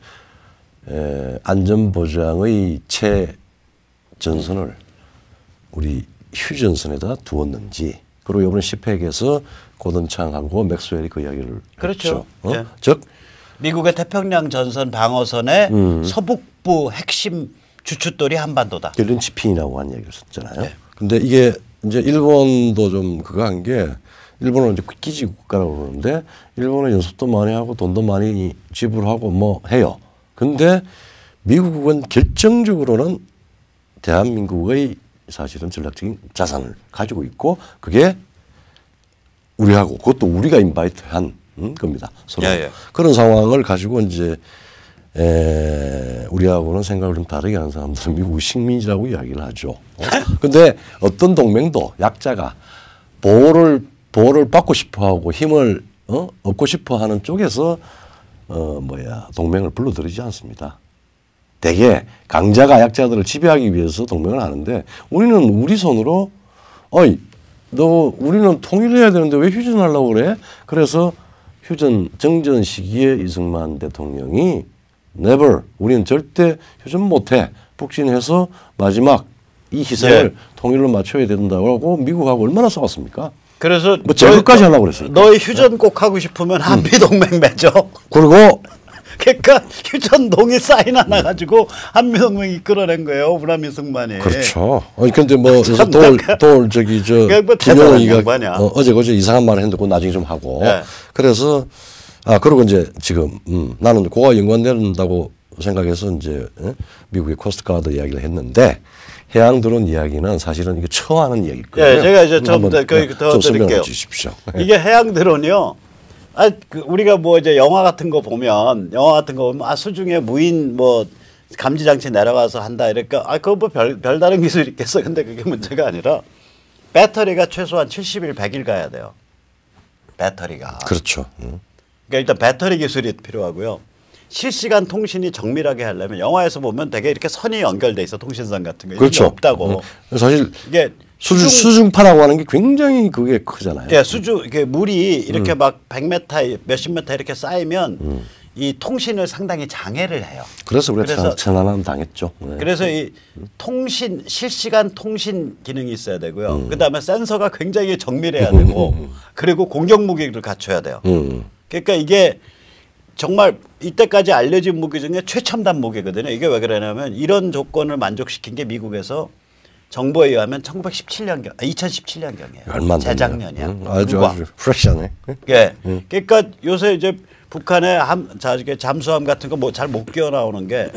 안전보장의 최전선을 우리 휴전선에다 두었는지. 그리고 이번에 10회에서 고든창하고 맥스웰이 그 이야기를 그렇죠. 했죠. 즉 미국의 태평양 전선 방어선의 서북부 핵심 주춧돌이 한반도다. 린치핀이라고 한 얘기를 썼잖아요. 근데 이게 이제 일본도 좀 그거 한 게 일본은 이제 기지 국가라고 그러는데 일본은 연습도 많이 하고 돈도 많이 지불하고 뭐 해요. 근데 미국은 결정적으로는 대한민국의 사실은 전략적인 자산을 가지고 있고 그게 우리하고 그것도 우리가 인바이트한 겁니다. 서로. 예, 예. 그런 상황을 가지고 이제 우리하고는 생각을 좀 다르게 하는 사람들은 미국 식민지라고 이야기를 하죠. 근데 어떤 동맹도 약자가 보호를 받고 싶어하고 힘을 얻고 싶어하는 쪽에서 동맹을 불러들이지 않습니다. 대개 강자가 약자들을 지배하기 위해서 동맹을 하는데 우리는 우리 손으로 우리는 통일해야 되는데 왜 휴전하려고 그래? 그래서 정전 시기에 이승만 대통령이 never 우리는 절대 휴전 못해 북진해서 마지막 이 희생을 통일로 맞춰야 된다고 하고 미국하고 얼마나 싸웠습니까? 그래서 뭐 제거까지 하려고 그랬어요. 너희 휴전 꼭 하고 싶으면 한미 동맹 맺어. 그리고 그러니까 휴전 동의 사인 하나 가지고 한미 동맹 이끌어낸 거예요. 우라미 승만이. 그렇죠. 근데 뭐 김영희가 어제 이상한 말을 했는데 그거 나중에 좀 하고. 네. 그래서 그리고 이제 지금 나는 그거와 연관된다고 생각해서 이제 미국의 코스트가드 이야기를 했는데 해양 드론 이야기는 사실은 이게 처음 하는 이야기일 거예요. 네, 제가 이제 좀 설명해 주십시오. 이게 해양 드론이요. 우리가 뭐 이제 영화 같은 거 보면 수중에 무인 뭐 감지 장치 내려가서 한다 이러니까 그거 뭐 별다른 기술이 있겠어. 근데 그게 문제가 아니라 배터리가 최소한 70일 100일 가야 돼요. 배터리가. 그렇죠. 그러니까 일단 배터리 기술이 필요하고요. 실시간 통신이 정밀하게 하려면 영화에서 보면 되게 이렇게 선이 연결돼 있어. 통신선 같은 거. 그렇죠. 없다고. 사실 이게 수중파라고 하는 게 굉장히 그게 크잖아요. 예, 이게 물이 이렇게 막 100m, 몇십 미터 이렇게 쌓이면 이 통신을 상당히 장애를 해요. 그래서 우리가 천안함 당했죠. 네. 그래서 이 실시간 통신 기능이 있어야 되고요. 그다음에 센서가 굉장히 정밀해야 되고 그리고 공격 무기를 갖춰야 돼요. 그러니까 이게 정말 이때까지 알려진 무기 중에 최첨단 무기거든요. 이게 왜 그러냐면 이런 조건을 만족시킨 게 미국에서 정보에 의하면 2017년경이에요. 재작년이야. 아주 프레시하네. 예. 그러니까 요새 이제 북한의 잠수함 같은 거 뭐 잘 못 끼워 나오는 게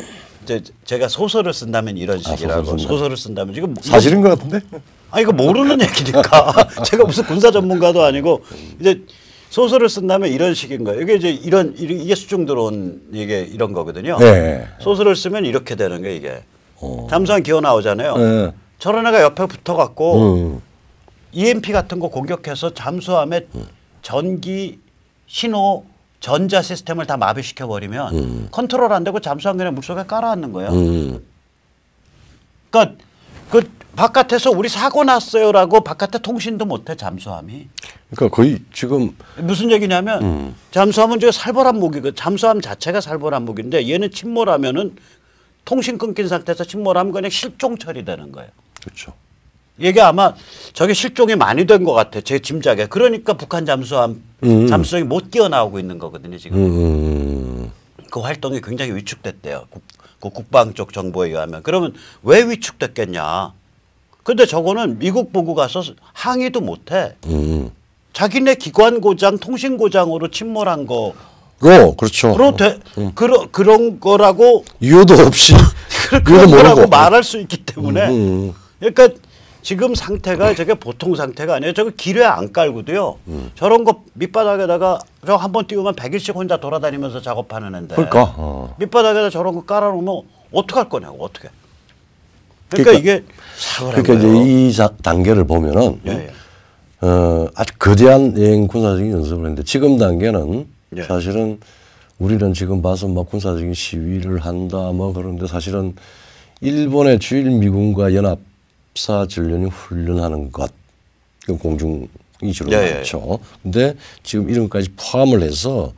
이제 제가 소설을 쓴다면 이런 식이라고 소설을 쓴다면 지금 사실인 것 같은데? 이거 모르는 얘기니까 제가 무슨 군사 전문가도 아니고 이제 소설을 쓴다면 이런 식인 거예요. 이게 이제 이게 수중 드론 이게 이런 거거든요. 네. 소설을 쓰면 이렇게 되는 게 이게 잠수함 기어 나오잖아요. 네. 저런 애가 옆에 붙어갖고 EMP 같은 거 공격해서 잠수함의 전기, 신호, 전자 시스템을 다 마비시켜 버리면 컨트롤 안 되고 잠수함 그냥 물속에 깔아앉는 거예요. 그러니까 그 바깥에서 우리 사고 났어요라고 바깥에 통신도 못해 잠수함이. 그러니까 거의 지금 무슨 얘기냐면 잠수함은 지금 살벌한 무기고 잠수함 자체가 살벌한 무기인데 얘는 침몰하면은 통신 끊긴 상태에서 침몰하면 그냥 실종 처리되는 거예요. 그렇죠. 이게 아마 저게 실종이 많이 된 것 같아. 제 짐작에. 그러니까 북한 잠수함이 못 뛰어나오고 있는 거거든요. 지금. 그 활동이 굉장히 위축됐대요. 국방 쪽 정보에 의하면. 그러면 왜 위축됐겠냐. 근데 저거는 미국 보고 가서 항의도 못해. 자기네 기관 고장, 통신 고장으로 침몰한 거. 그렇죠. 그런 거라고 이유도 없이 그런 거라고 말할 수 있기 때문에 그러니까 지금 상태가 저게 보통 상태가 아니에요. 저거 기뢰 안 깔고도요. 저런 거 밑바닥에다가 저 한번 띄우면 100일씩 혼자 돌아다니면서 작업하는 애인데 그러니까 밑바닥에다 저런 거 깔아놓으면 어떡할 거냐고 어떻게. 그러니까 이게 그러니까 이제 이 단계를 보면은 아주 거대한 여행 군사적인 연습을 했는데 지금 단계는 사실은 우리는 지금 봐서 막 군사적인 시위를 한다 뭐 그런데 사실은 일본의 주일 미군과 연합사 전련이 훈련하는 것 공중 위주로 많죠. 근데 지금 이런 것까지 포함을 해서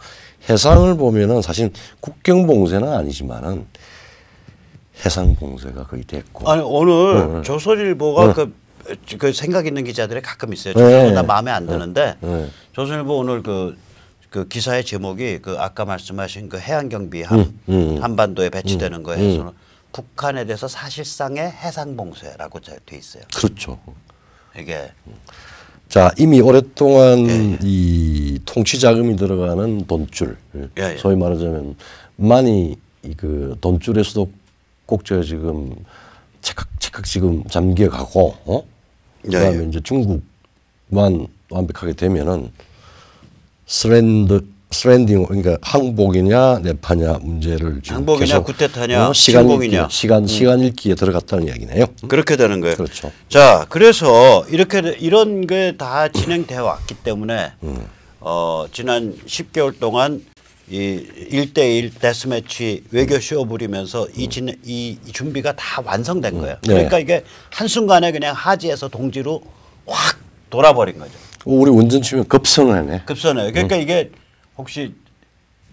해상을 보면은 사실 국경 봉쇄는 아니지만은 해상 봉쇄가 거의 됐고. 아니 오늘 조선일보가 그 생각 있는 기자들이 가끔 있어요. 조선일보 나 마음에 안 드는데 조선일보 오늘 그 기사의 제목이 그 아까 말씀하신 그 해양경비함 한반도에 배치되는 거에 해서는 북한에 대해서 사실상의 해상 봉쇄라고 돼 있어요. 그렇죠. 이게 자, 이미 오랫동안 이 통치 자금이 들어가는 돈줄, 소위 말하자면 많이 그 돈줄에서도 꼭 저 지금 체각 지금 잠겨가고, 그다음에 이제 중국만 완벽하게 되면은 스랜딩 그러니까 항복이냐 내파냐 문제를 지금 항복이냐 구테타냐 침공이냐 시간 읽기에 들어갔다는 이야기네요. 그렇게 되는 거예요. 그렇죠. 자, 그래서 이런 게 다 진행돼 왔기 때문에 지난 10개월 동안 이 1대1 데스매치 외교쇼 부리면서 이 준비가 다 완성된 거예요. 그러니까 이게 한순간에 그냥 하지에서 동지로 확 돌아버린 거죠. 우리 운전 치면 급선을 해. 급선해요. 그러니까 이게 혹시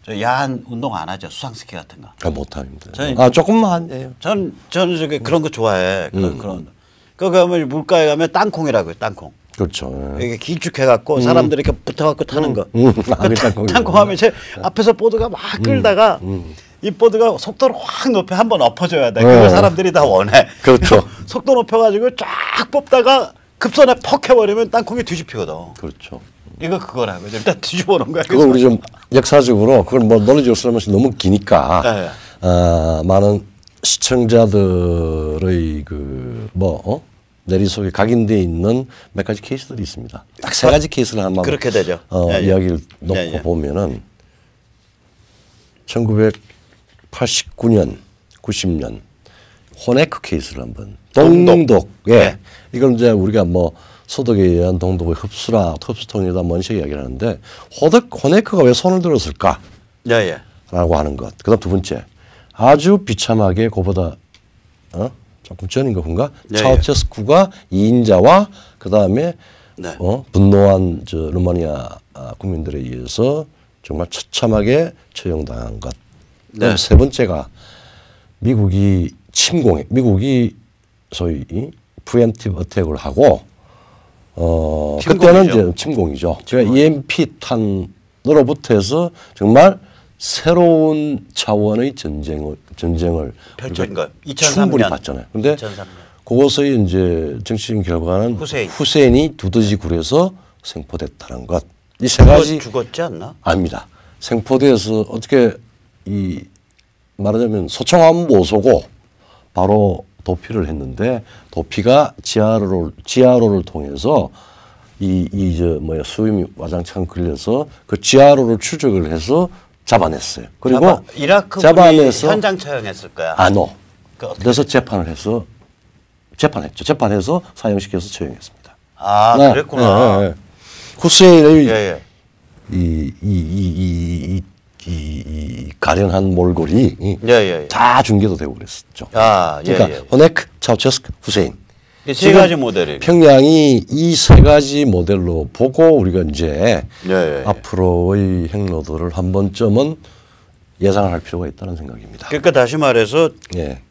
저 야한 운동 안 하죠? 수상스키 같은 거. 못합니다. 조금만 해요. 저는 저기 그런 거 좋아해. 그런. 그 가면 물가에 가면 땅콩이라고요. 땅콩. 그렇죠. 이게 길쭉해갖고 사람들이 이렇게 붙어갖고 타는 거. 땅콩 하면 이제 앞에서 보드가 막 끌다가 이 보드가 속도를 확 높여 한번 엎어줘야 돼. 그걸 사람들이 다 원해. 그렇죠. 속도 높여가지고 쫙 뽑다가 급선에 퍽 해버리면 땅콩이 뒤집히거든. 그렇죠. 이거 그거라고 일단 뒤집어 놓은 거야. 그걸 우리 좀 역사적으로 그걸 뭐 논리적으로 설명하면 너무 기니까 많은 시청자들의 그 내리 속에 각인되어 있는 몇 가지 케이스들이 있습니다. 딱 세 가지 케이스를 한번 그렇게 되죠. 이야기를 놓고 보면은 1989년, 90년 호네크 케이스를 한번 동독. 이걸 이제 우리가 뭐 소득에 의한 동독의 흡수통이다 뭔 식의 이야기를 하는데 호네크가 왜 손을 들었을까? 라고 하는 것. 그다음 두 번째 아주 비참하게 그보다 조금 전인가 그런가? 차우체스쿠가 2인자와 그다음에 분노한 저 루마니아 국민들에 의해서 정말 처참하게 처형당한 것. 그다음 세 번째가 미국이 소위 프리엠티브 어택을 하고 그때는 이제 침공이죠. 제가 EMP 탄으로부터 해서 정말 새로운 차원의 전쟁을 펼친 것. 2003년. 충분히 봤잖아요. 근데 그것의 이제 정치적인 결과는 후세인이 두더지 굴에서 생포됐다는 것. 이 세 가지 죽었지 않나? 아닙니다. 생포돼서 어떻게 말하자면 소총함 모쏘고 바로 도피를 했는데 도피가 지하로를 통해서 수임이 와장창 걸려서 그 지하로를 추적을 해서 잡아냈어요. 그리고 이라크 잡아내서 현장 처형했을 거야. 그래서 재판했죠. 재판해서 사형시켜서 처형했습니다. 그랬구나. 후세인의 이 가련한 몰골이 다 중계도 되고 그랬었죠. 그러니까 호네크, 차우체스크, 후세인. 이 세 가지 모델이. 평양이 이 세 가지 모델로 보고 우리가 이제 앞으로의 행로들을 한 번쯤은 예상을 할 필요가 있다는 생각입니다. 그러니까 다시 말해서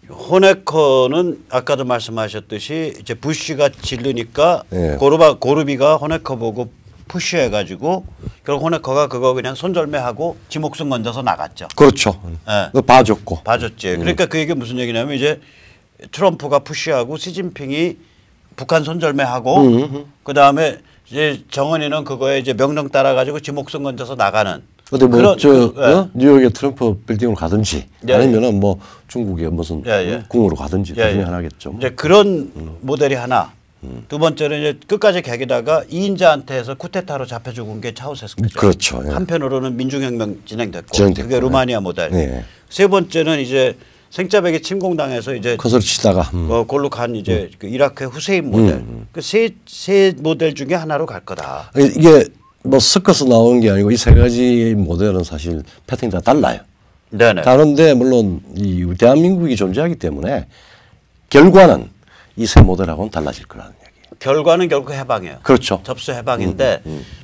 호네커는 아까도 말씀하셨듯이 이제 부시가 질르니까 고르비가 호네커 보고 푸시해가지고 결국 호네커가 그거 그냥 손절매하고 지 목숨 건져서 나갔죠. 그렇죠. 봐줬고. 봐줬지. 그러니까 그 얘기 무슨 얘기냐면 이제 트럼프가 푸시하고 시진핑이 북한 손절매하고 그 다음에 이제 정은이는 그거에 이제 명령 따라가지고 지 목숨 건져서 나가는. 근데 뭐 뉴욕의 트럼프 빌딩으로 가든지 아니면은 뭐 중국의 무슨 궁으로 가든지 그 중에 하나겠죠. 이제 그런 모델이 하나. 두 번째는 이제 끝까지 개기다가 2인자한테서 쿠데타로 잡혀 죽은 게 차우세스크죠. 그렇죠. 한편으로는 민중혁명 진행됐고 그게 루마니아 모델. 세 번째는 이제 생짜배기 침공당해서 이제 커서를 치다가 골로 간 이제 그 이라크의 후세인 모델. 그 세 모델 중에 하나로 갈 거다. 이게 뭐 섞어서 나온 게 아니고 이 세 가지 모델은 사실 패턴이 다 달라요. 다른데 물론 이 대한민국이 존재하기 때문에 결과는 이 세 모델하고는 달라질 거라는 얘기예요. 결과는 결국 해방이에요. 그렇죠. 접수 해방인데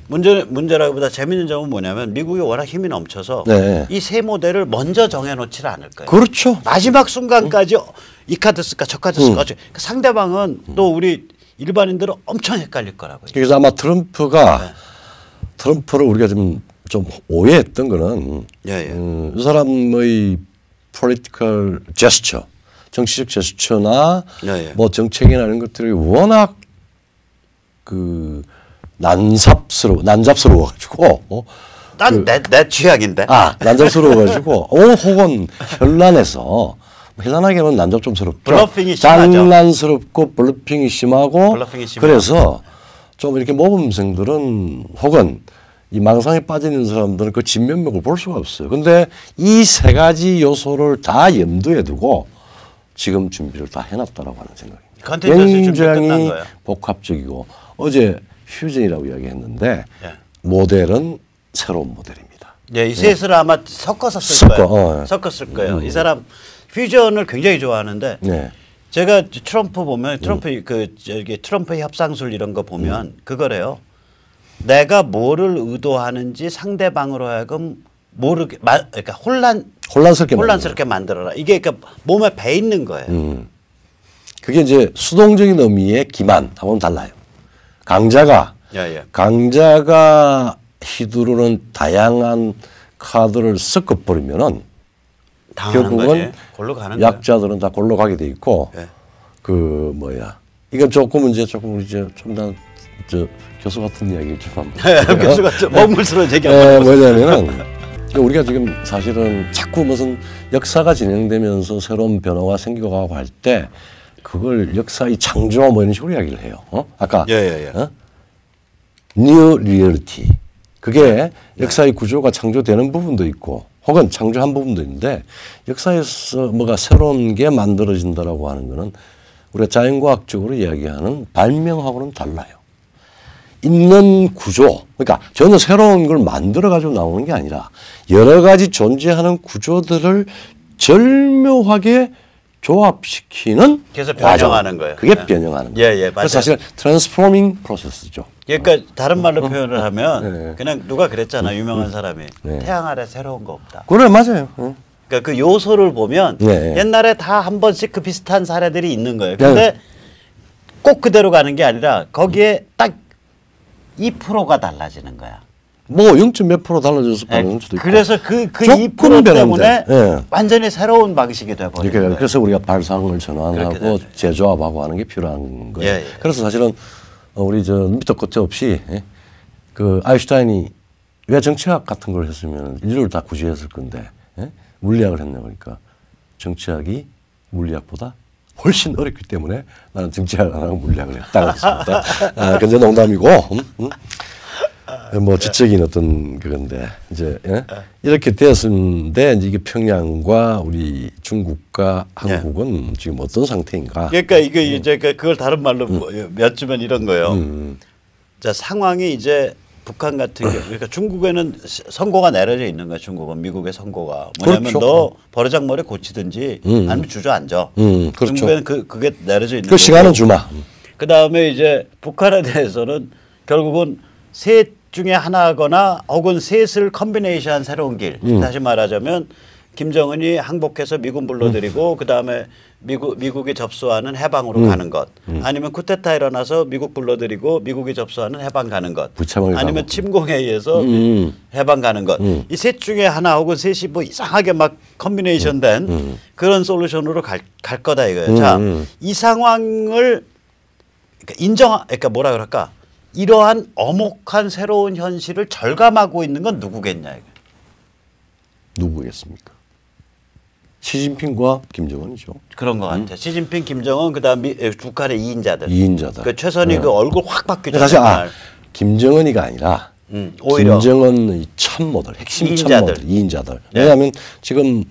문제라기보다 재밌는 점은 뭐냐면 미국이 워낙 힘이 넘쳐서 이 세 모델을 먼저 정해놓지를 않을 거예요. 그렇죠. 마지막 순간까지 이 카드 쓸까 저 카드 쓸까 상대방은 또 우리 일반인들은 엄청 헷갈릴 거라고요. 그래서 아마 트럼프를 우리가 좀 오해했던 거는 이 사람의 political gesture 정치적 제스처나 뭐 정책이나 이런 것들이 워낙 그 난잡스러워가지고 난 내 취향인데. 난잡스러워가지고 혹은 현란해서 현란하게는 난잡 좀 스럽죠. 블러핑이 심하죠. 장난스럽고 블러핑이 심하고 블러핑이 심하죠. 그래서 좀 이렇게 모범생들은 혹은 이 망상에 빠져 있는 사람들은 그 진면목을 볼 수가 없어요. 근데 이 세 가지 요소를 다 염두에 두고 지금 준비를 다 해놨다라고 하는 생각입니다. 굉장히 복합적이고 어제 퓨전이라고 이야기했는데 모델은 새로운 모델입니다. 예, 이 셋을 아마 섞었을 거예요. 섞었을 거예요. 이 사람 퓨전을 굉장히 좋아하는데 제가 트럼프 보면 트럼프 트럼프 협상술 이런 거 보면 그거래요. 내가 뭐를 의도하는지 상대방으로 하여금 모르게 그러니까 혼란스럽게 만들어라. 이게 그러니까 몸에 배 있는 거예요. 그게 이제 수동적인 의미의 기만하고는 달라요. 강자가 휘두르는 다양한 카드를 섞어버리면은 결국은 약자들은 다 골로 가게 돼 있고 이건 조금 이제 좀 더 교수 같은 이야기를 좀 한번. 교수가 좀 먹물스러운 얘기 한번 뭐냐면은 우리가 지금 사실은 자꾸 무슨 역사가 진행되면서 새로운 변화가 생기고 가고 할 때 그걸 역사의 창조 뭐 이런 식으로 이야기를 해요. 아까 뉴 리얼리티 그게 역사의 구조가 창조되는 부분도 있고 혹은 창조한 부분도 있는데 역사에서 뭐가 새로운 게 만들어진다라고 하는 거는 우리가 자연과학적으로 이야기하는 발명하고는 달라요. 있는 구조, 그러니까 전혀 새로운 걸 만들어 가지고 나오는 게 아니라 여러 가지 존재하는 구조들을 절묘하게 조합시키는 그래서 변형하는 거예요. 그게 변형하는 거예요. 그래서 사실 트랜스포밍 프로세스죠. 그러니까 다른 말로 표현을 하면 그냥 누가 그랬잖아. 유명한 사람이 태양 아래 새로운 거 없다. 그래 맞아요. 그러니까 그 요소를 보면 옛날에 다 한 번씩 그 비슷한 사례들이 있는 거예요. 근데 꼭 그대로 가는 게 아니라 거기에 딱 2%가 달라지는 거야. 뭐 0. 몇 프로 달라져서 반응할 수도 있고. 그래서 그 2% 때문에 완전히 새로운 방식이 돼버리는 거예요. 그래서 우리가 발상을 전환하고 재조합하고 하는 게 필요한 거예요. 그래서 사실은 우리 밑도 끝도 없이 그 아인슈타인이 왜 정치학 같은 걸 했으면 인류를 다 구제했을 건데 물리학을 했냐 그러니까 정치학이 물리학보다 훨씬 어렵기 때문에 나는 정치학을 안 하고 물리학을 했다 그랬습니다. 근데 농담이고 뭐 지적인 어떤 그건데 이제 이렇게 되었는데 이제 이게 평양과 우리 중국과 한국은 지금 어떤 상태인가? 그러니까 이거 이제 그걸 다른 말로 맺으면 이런 거예요. 자 상황이 이제 북한 같은 경우 그러니까 중국에는 선고가 내려져 있는 거야. 중국은 미국의 선고가 뭐냐면 너 버르장머리 고치든지 아니면 주저앉아. 중국에는 그게 내려져 있는 그 시간은 주마. 그 다음에 이제 북한에 대해서는 결국은 셋 중에 하나거나 혹은 셋을 컨비네이션한 새로운 길. 다시 말하자면 김정은이 항복해서 미군 불러들이고 그 다음에 미국이 접수하는 해방으로 가는 것. 아니면 쿠데타 일어나서 미국 불러들이고 미국이 접수하는 해방 가는 것. 아니면 침공에 의해서 해방 가는 것. 이 셋 중에 하나 혹은 셋이 뭐 이상하게 막 컨비네이션된 그런 솔루션으로 갈 거다 이거예요. 자, 이 상황을 그러니까 뭐라 그럴까? 이러한 엄혹한 새로운 현실을 절감하고 있는 건 누구겠냐 이거. 누구겠습니까? 시진핑과 김정은이죠. 그런 것 같아. 시진핑, 김정은 그다음 북한의 2인자들. 2인자다. 그 최선희 그 얼굴 확 바뀌잖아요. 사실 김정은이가 아니라 오히려 김정은의 참모들, 핵심 참모들, 2인자들. 왜냐하면 지금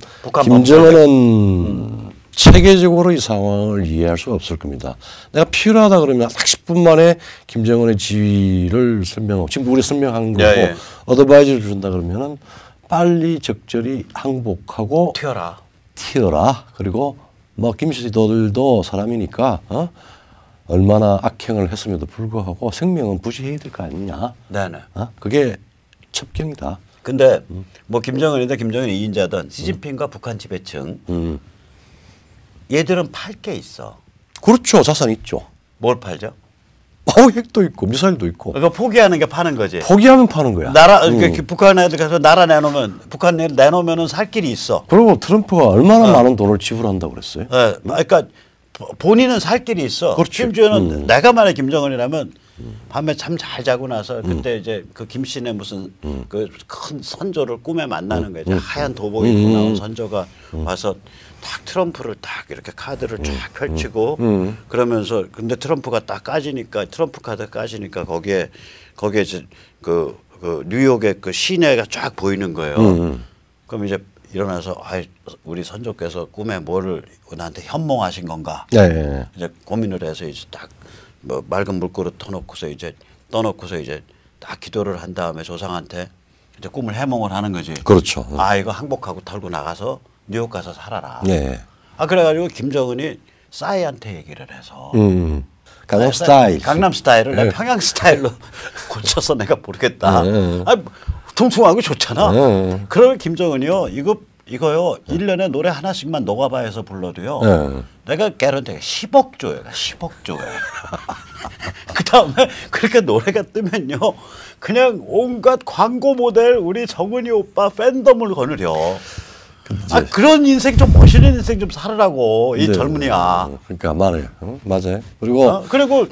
김정은은 체계적으로 이 상황을 이해할 수가 없을 겁니다. 내가 필요하다 그러면 딱 10분 만에 김정은의 지위를 설명하고 지금 우리 설명한 거고 어드바이저를 준다 그러면은 빨리 적절히 항복하고 튀어라. 그리고 뭐 김씨들도 사람이니까 얼마나 악행을 했음에도 불구하고 생명은 부지해야 될 거 아니냐. 네네. 그게 첩경이다. 근데 뭐 김정은이든 김정은이 2인자든 시진핑과 북한 지배층 얘들은 팔 게 있어. 그렇죠. 자산이 있죠. 뭘 팔죠? 핵도 있고 미사일도 있고. 그러니까 포기하는 게 파는 거지. 포기하면 파는 거야. 북한 애들 가서 나라 내놓으면 북한 애들 내놓으면은 살 길이 있어. 그리고 트럼프가 얼마나 많은 돈을 지불한다고 그랬어요? 그러니까 본인은 살 길이 있어. 그렇지. 심지어는 내가 만약 김정은이라면 밤에 잠 잘 자고 나서 그때 이제 그 김씨네 무슨 그 큰 선조를 꿈에 만나는 거예요. 하얀 도복 입고 나온 선조가 와서 딱 트럼프를 딱 이렇게 카드를 쫙 펼치고 그러면서 근데 트럼프가 딱 까지니까 트럼프 카드 까지니까 거기에 이제 그 뉴욕의 그 시내가 쫙 보이는 거예요. 그럼 이제 일어나서 우리 선조께서 꿈에 뭐를 나한테 현몽하신 건가? 네. 이제 고민을 해서 이제 딱 뭐 맑은 물그릇 떠놓고서 이제 딱 기도를 한 다음에 조상한테 이제 꿈을 해몽을 하는 거지. 그렇죠. 이거 항복하고 털고 나가서 뉴욕 가서 살아라. 네. 그래가지고 김정은이 싸이한테 얘기를 해서 강남 스타일. 강남 스타일을 내가 평양 스타일로 고쳐서 내가 모르겠다. 퉁퉁하고 좋잖아. 그러면 김정은이요 이거요 1년에 노래 하나씩만 녹아봐해서 불러도요. 내가 개런티가 10억 줘요. 10억 줘요. 그다음에 그렇게 노래가 뜨면요. 그냥 온갖 광고 모델 우리 정은이 오빠 팬덤을 거느려. 그런 인생 좀 멋있는 인생 좀 살으라고 이 젊은이야. 그러니까 말해요. 맞아요. 그리고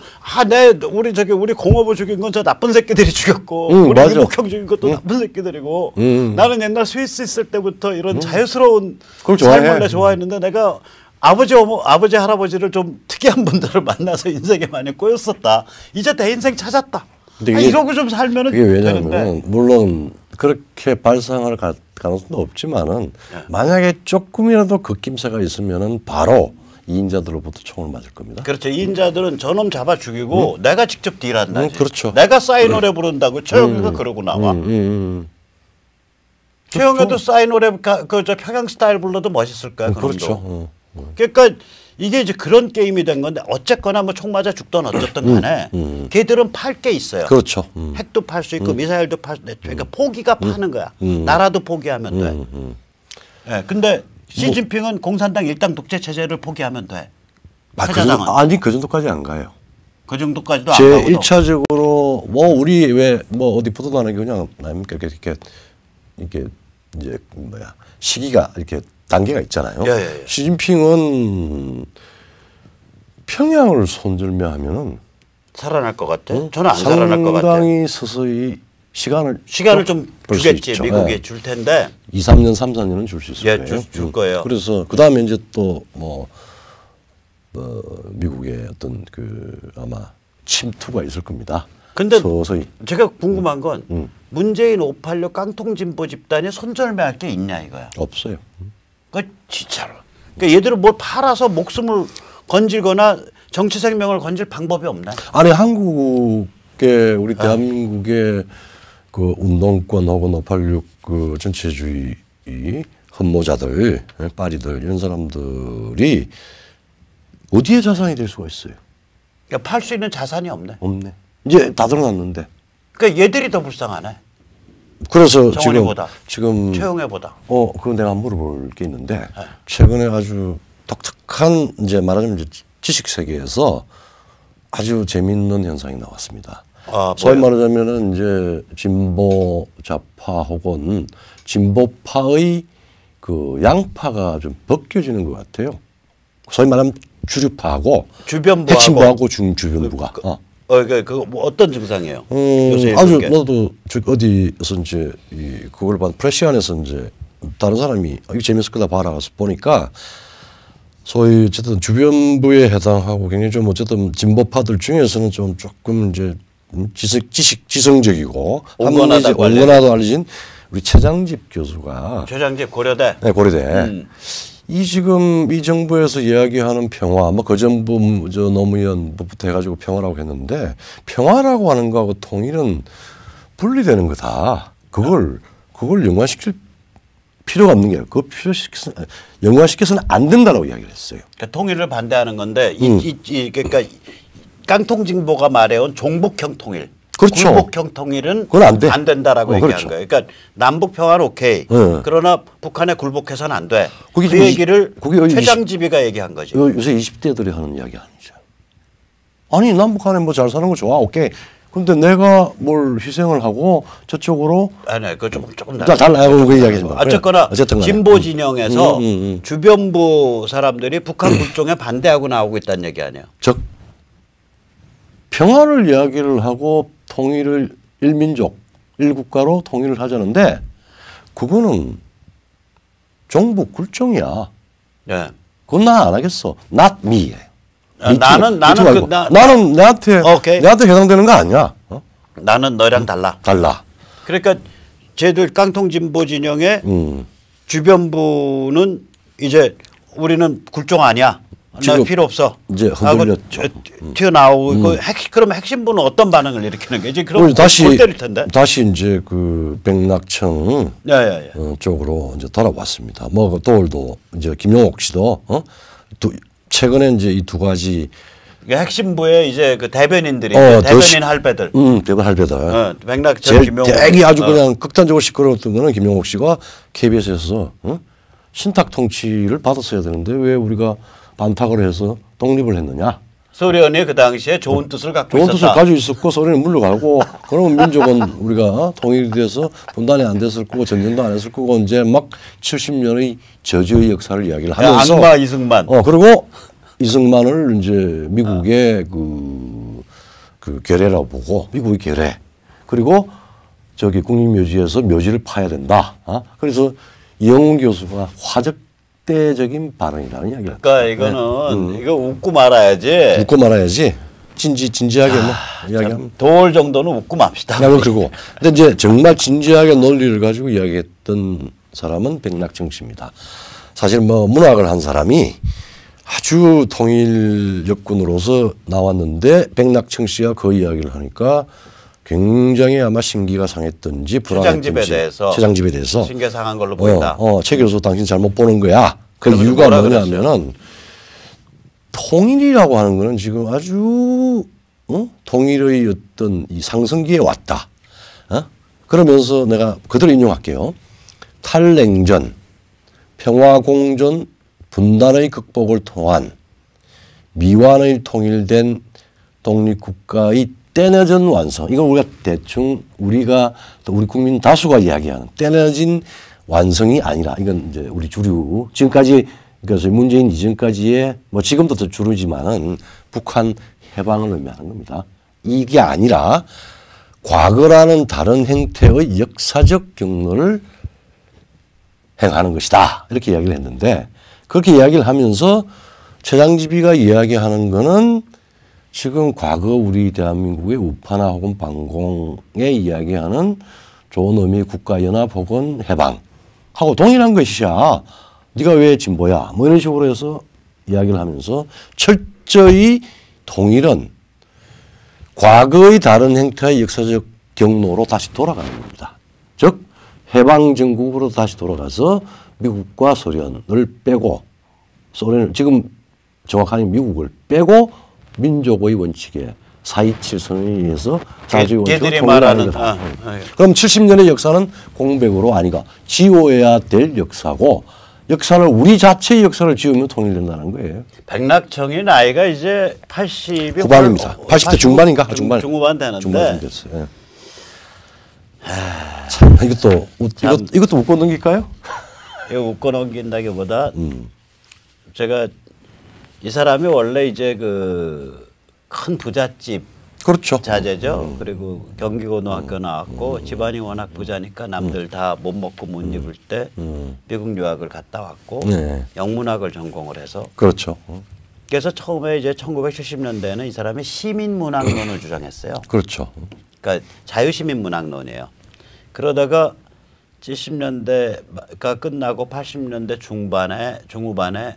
우리 공업을 죽인 건 저 나쁜 새끼들이 죽였고 우리 맞아. 이목형 죽인 것도 나쁜 새끼들이고 나는 옛날 스위스 있을 때부터 이런 자유스러운 그걸 삶을 내 좋아했는데 내가 아버지 할아버지를 좀 특이한 분들을 만나서 인생에 많이 꼬였었다. 이제 내 인생 찾았다. 이러고 좀 살면은 그게 왜냐하면 되는데. 물론 그렇게 발상할 가능성도 없지만은 만약에 조금이라도 긋김새가 있으면은 바로 이인자들로부터 총을 맞을 겁니다. 그렇죠. 이인자들은 저놈 잡아 죽이고 내가 직접 딜한다. 그렇죠. 내가 싸이 노래 부른다고 최영애가 그러고 나와. 최영애도 싸이 노래 저 평양 스타일 불러도 멋있을 거야. 그렇죠. 그러니까 이게 이제 그런 게임이 된 건데 어쨌거나 뭐 총 맞아 죽든 어쨌든 간에 걔들은 팔 게 있어요. 그렇죠. 핵도 팔 수 있고 미사일도 팔 수 있고 그러니까 포기가 파는 거야. 나라도 포기하면 돼. 네, 근데 시진핑은 공산당 일당 독재 체제를 포기하면 돼. 그 정도까지 안 가요. 그 정도까지도 안 가고. 제1차적으로 우리 왜 어디 붙어나는 게 그냥 아닙니까? 이렇게 이제 시기가 이렇게 단계가 있잖아요. 예. 시진핑은 평양을 손들며 하면은 살아날 것 같아? 저는 안 살아날 것 같아. 상당히 서서히 시간을 좀 주겠지. 미국이 줄 텐데. 2, 3년, 3, 4년은 줄 수 있을 거예요. 줄 거예요. 그래서 그 다음에 이제 또 미국의 어떤 아마 침투가 있을 겁니다. 근데 서서히. 제가 궁금한 건 문재인 586 깡통 진보 집단이 손절매할 게 있냐 이거야. 없어요. 그 진짜로. 그러니까 얘들은 뭘 팔아서 목숨을 건질거나 정치 생명을 건질 방법이 없나? 아니 한국의 우리 대한민국의 그 운동권 혹은 586 그 전체주의 흠모자들, 빠리들 이런 사람들이 어디에 자산이 될 수가 있어요? 그러니까 팔 수 있는 자산이 없네. 없네. 이제 다 드러났는데. 그러니까 얘들이 더 불쌍하네. 그래서 정원이보다. 지금 최영애보다. 그거 내가 물어볼 게 있는데 최근에 아주 독특한 이제 말하자면 이제 지식 세계에서 아주 재미있는 현상이 나왔습니다. 소위 말하자면은 이제 진보 좌파 혹은 진보파의 그 양파가 좀 벗겨지는 것 같아요. 소위 말하면 주류파하고 핵심부하고 주변부가. 뭐 어떤 증상이에요? 아주 나도 어디서 이제 그걸 봐 프레시안에서 이제 다른 사람이 이거 재밌을 거다 봐라 가서 보니까 소위 어쨌든 주변부에 해당하고 굉장히 좀 어쨌든 진보파들 중에서는 좀 조금 이제 지성적이고 온건하도 알려진 우리 최장집 교수가 최장집 고려대. 네, 고려대. 지금 이 정부에서 이야기하는 평화, 그 정부 노무현부터 해가지고 평화라고 했는데 평화라고 하는 거하고 통일은 분리되는 거다. 그걸 연관시킬 필요가 없는 게요. 그거 연관시켜서는 안 된다라고 이야기를 했어요. 그러니까 통일을 반대하는 건데 그러니까 깡통진보가 말해온 종북형 통일. 그렇죠. 굴복형 통일은 그건 안 돼. 안 된다라고 얘기한 그렇죠. 거예요. 그러니까 남북 평화는 오케이. 그러나 북한에 굴복해서는 안 돼. 그 얘기를 최장집이가 얘기한 거지. 요새 20대들이 하는 이야기 아니죠. 아니 남북한에 뭐 잘 사는 거 좋아. 오케이. 근데 내가 뭘 희생을 하고 저쪽으로 아니, 그 조금 달라요. 그 이야기지 마. 어쨌거나 진보 진영에서 주변부 사람들이 북한 굴종에 반대하고 나오고 있다는 얘기 아니에요. 평화를 이야기를 하고 통일을 일민족, 일국가로 통일을 하자는데 그거는 종북 굴종이야. 네. 그건 나 안 하겠어. Not me. 나는 나한테 해당되는 거 아니야. 나는 너랑 달라. 달라. 그러니까 쟤들 깡통 진보 진영의 주변부는 이제 우리는 굴종 아니야. 나 필요 없어. 이제 흔들렸죠. 튀어나오고 그러면 핵심부는 어떤 반응을 일으키는 게 이제 그럼 다시 때릴 텐데. 다시 이제 그 백낙청 쪽으로 이제 돌아왔습니다. 뭐 또올도 이제 김용옥 씨도 최근에 이제 이 두 가지 핵심부의 이제 그 대변인들이 대변인 할배들. 대변 할배들. 백낙청 김용옥. 되게 아주 그냥 극단적으로 시끄러웠던 거는 김용옥 씨가 KBS에서 신탁 통치를 받았어야 되는데 왜 우리가 반탁을 해서 독립을 했느냐. 소련이 그 당시에 좋은 뜻을 갖고 있었다. 좋은 뜻을 가지고 있었고 소련이 물러가고 그러면 민족은 우리가 통일이 돼서 분단이 안 됐을 거고 전쟁도 안 했을 거고 이제 막 70년의 저주의 역사를 이야기를 하면서 악마 이승만. 그리고 이승만을 이제 미국의 그 괴뢰라고 보고 미국의 괴뢰 그리고 저기 국립묘지에서 묘지를 파야 된다. 그래서 이영훈 교수가 화적대적인 발언이라는 이야기를. 그러니까 이거는 이거 웃고 말아야지. 웃고 말아야지. 진지하게 뭐 이야기하면. 도올 정도는 웃고 맙시다. 그리고 근데 이제 정말 진지하게 논리를 가지고 이야기했던 사람은 백낙청 씨입니다. 사실 뭐 문학을 한 사람이 아주 통일 역군으로서 나왔는데 백낙청 씨가 그 이야기를 하니까 굉장히 아마 심기가 상했던지 불안했던지 최장집에 대해서 심기가 상한 걸로 보인다. 최 교수 당신 잘못 보는 거야. 그 이유가 뭐냐면은 통일이라고 하는 거는 지금 아주 통일의 어떤 이 상승기에 왔다. 그러면서 내가 그대로 인용할게요. 탈냉전, 평화공존, 분단의 극복을 통한 미완의 통일된 독립국가의 때늦은 완성. 이건 우리가 대충 우리가 또 우리 국민 다수가 이야기하는 때늦은 완성이 아니라 이건 이제 우리 주류 지금까지 그래서 문재인 이전까지의 뭐 지금도 더 주류지만은 북한 해방을 의미하는 겁니다. 이게 아니라 과거라는 다른 형태의 역사적 경로를 행하는 것이다. 이렇게 이야기를 했는데 그렇게 이야기를 하면서 최장집이가 이야기하는 거는 지금 과거 우리 대한민국의 우파나 혹은 반공에 이야기하는 좋은 의미의 국가연합 혹은 해방하고 동일한 것이야. 네가 왜 진보야? 뭐 이런 식으로 해서 이야기를 하면서 철저히 통일은 과거의 다른 형태의 역사적 경로로 다시 돌아가는 겁니다. 즉 해방정국으로 다시 돌아가서 미국과 소련을 빼고 소련을 지금 정확하게 미국을 빼고 민족의 원칙에 4.27선언에 의해서 자주의 원칙을 통일하는 거다. 그럼 70년의 역사는 공백으로 아니가 지워야 될 역사고 역사를 우리 자체의 역사를 지우면 통일된다는 거예요. 백낙청이 나이가 이제 80이 후반입니다. 80대 중반인가? 중후반 되는데. 중반 됐어요. 참 이것도 웃고 넘길까요? 이거 웃고 넘긴다기보다 제가 이 사람이 원래 이제 그 큰 부잣집 그렇죠. 자제죠. 그리고 경기고등학교 나왔고 집안이 워낙 부자니까 남들 다 못 먹고 못 입을 때 미국 유학을 갔다 왔고 영문학을 전공을 해서 그렇죠. 그래서 처음에 이제 1970년대에는 이 사람이 시민문학론을 주장했어요. 그렇죠. 그러니까 자유시민문학론이에요. 그러다가 70년대가 끝나고 80년대 중후반에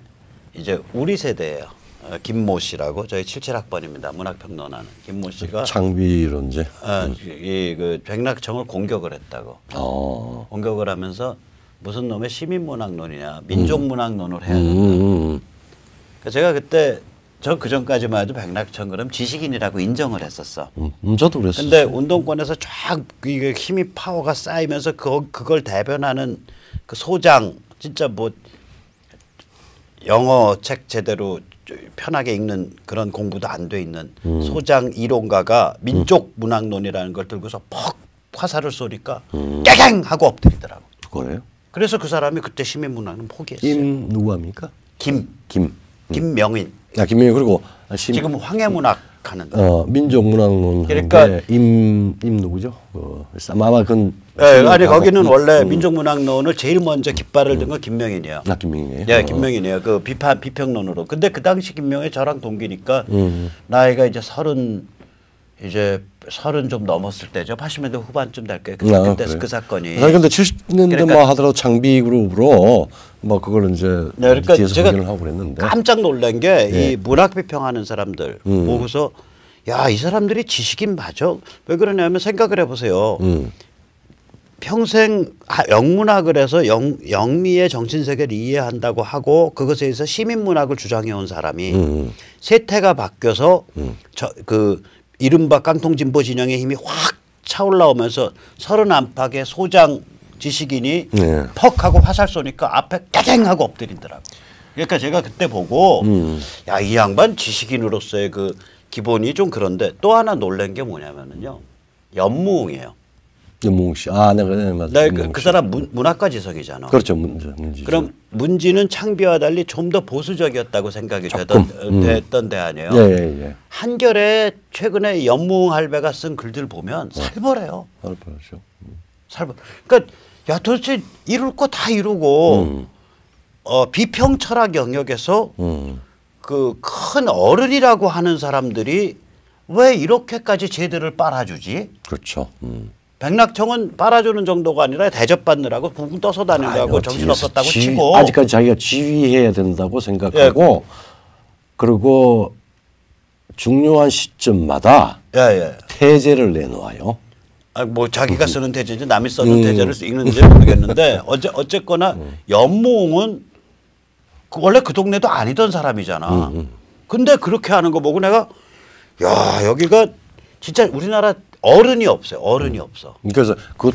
이제 우리 세대예요. 김모 씨라고 저희 77학번입니다. 문학평론하는 김모 씨가 창비론제. 그 백낙청을 공격을 했다고. 공격을 하면서 무슨 놈의 시민문학론이냐, 민족문학론을 해야 된다. 그러니까 제가 그때 그 전까지만 해도 백낙청 그럼 지식인이라고 인정을 했었어. 저도 그랬어요. 근데 운동권에서 쫙 이게 힘이 파워가 쌓이면서 그걸 대변하는 그 소장 진짜 뭐 영어 책 제대로 편하게 읽는 그런 공부도 안 돼 있는 소장 이론가가 민족 문학론이라는 걸 들고서 퍽 화살을 쏘니까 깨갱 하고 엎드리더라고. 그래요? 그래서 그 사람이 그때 시민문학은 포기했어요. 누구 합니까? 김명인. 김명인 그리고 지금 황해문학 하는. 민족문학론 그러니까 임 누구죠? 아마 그건 아니 거기는 원래 민족문학론을 제일 먼저 깃발을 든 건 김명인이에요. 김명인이에요. 예, 김명인이에요. 그 비평론으로. 근데 그 당시 김명이 저랑 동기니까 나이가 이제 서른 좀 넘었을 때죠. 80년대 후반쯤 될 거예요. 그때 그래. 그 사건이. 근데 70년대 그러니까, 뭐 하더라도 장비 그룹으로 뭐 그걸 이제 그러니까 뒤에서 제가 확인을 하고 그랬는데 깜짝 놀란 게 이 문학 비평하는 사람들 보고서 야, 이 사람들이 지식인 맞아? 왜 그러냐면 생각을 해보세요. 평생 영문학을 해서 영미의 정신세계를 이해한다고 하고 그것에 의해서 시민문학을 주장해온 사람이 세태가 바뀌어서 그 이른바 깡통진보 진영의 힘이 확 차올라오면서 서른 안팎의 소장 지식인이 퍽 하고 화살 쏘니까 앞에 까쟁 하고 엎드리더라고. 그러니까 제가 그때 보고 야, 이 양반 지식인으로서의 그 기본이 좀 그런데 또 하나 놀란 게 뭐냐면은요. 연무웅이에요. 연무웅 씨. 네, 맞아요. 그 사람 문학과 지성이잖아. 그렇죠. 문지. 그럼 문지는 창비와 달리 좀 더 보수적이었다고 생각이 됐던 데 아니에요. 예. 한결에 최근에 연무웅 할배가 쓴 글들 보면 살벌해요. 살벌하죠. 그러니까 야, 도대체 이룰 거 다 이루고 비평 철학 영역에서 그 큰 어른이라고 하는 사람들이 왜 이렇게까지 제들을 빨아주지? 그렇죠. 백낙청은 빨아주는 정도가 아니라 대접받느라고 붕붕 떠서 다니려고 정신없었다고 치고 아직까지 자기가 지휘해야 된다고 생각하고 그리고 중요한 시점마다 태제를 내놓아요. 뭐 자기가 쓰는 태제인지 남이 써준 태제를 읽는지 모르겠는데 어쨌거나 연무웅은 원래 그 동네도 아니던 사람이잖아. 근데 그렇게 하는 거 보고 내가 야, 여기가 진짜 우리나라 어른이 없어요. 어른이 없어. 그래서 그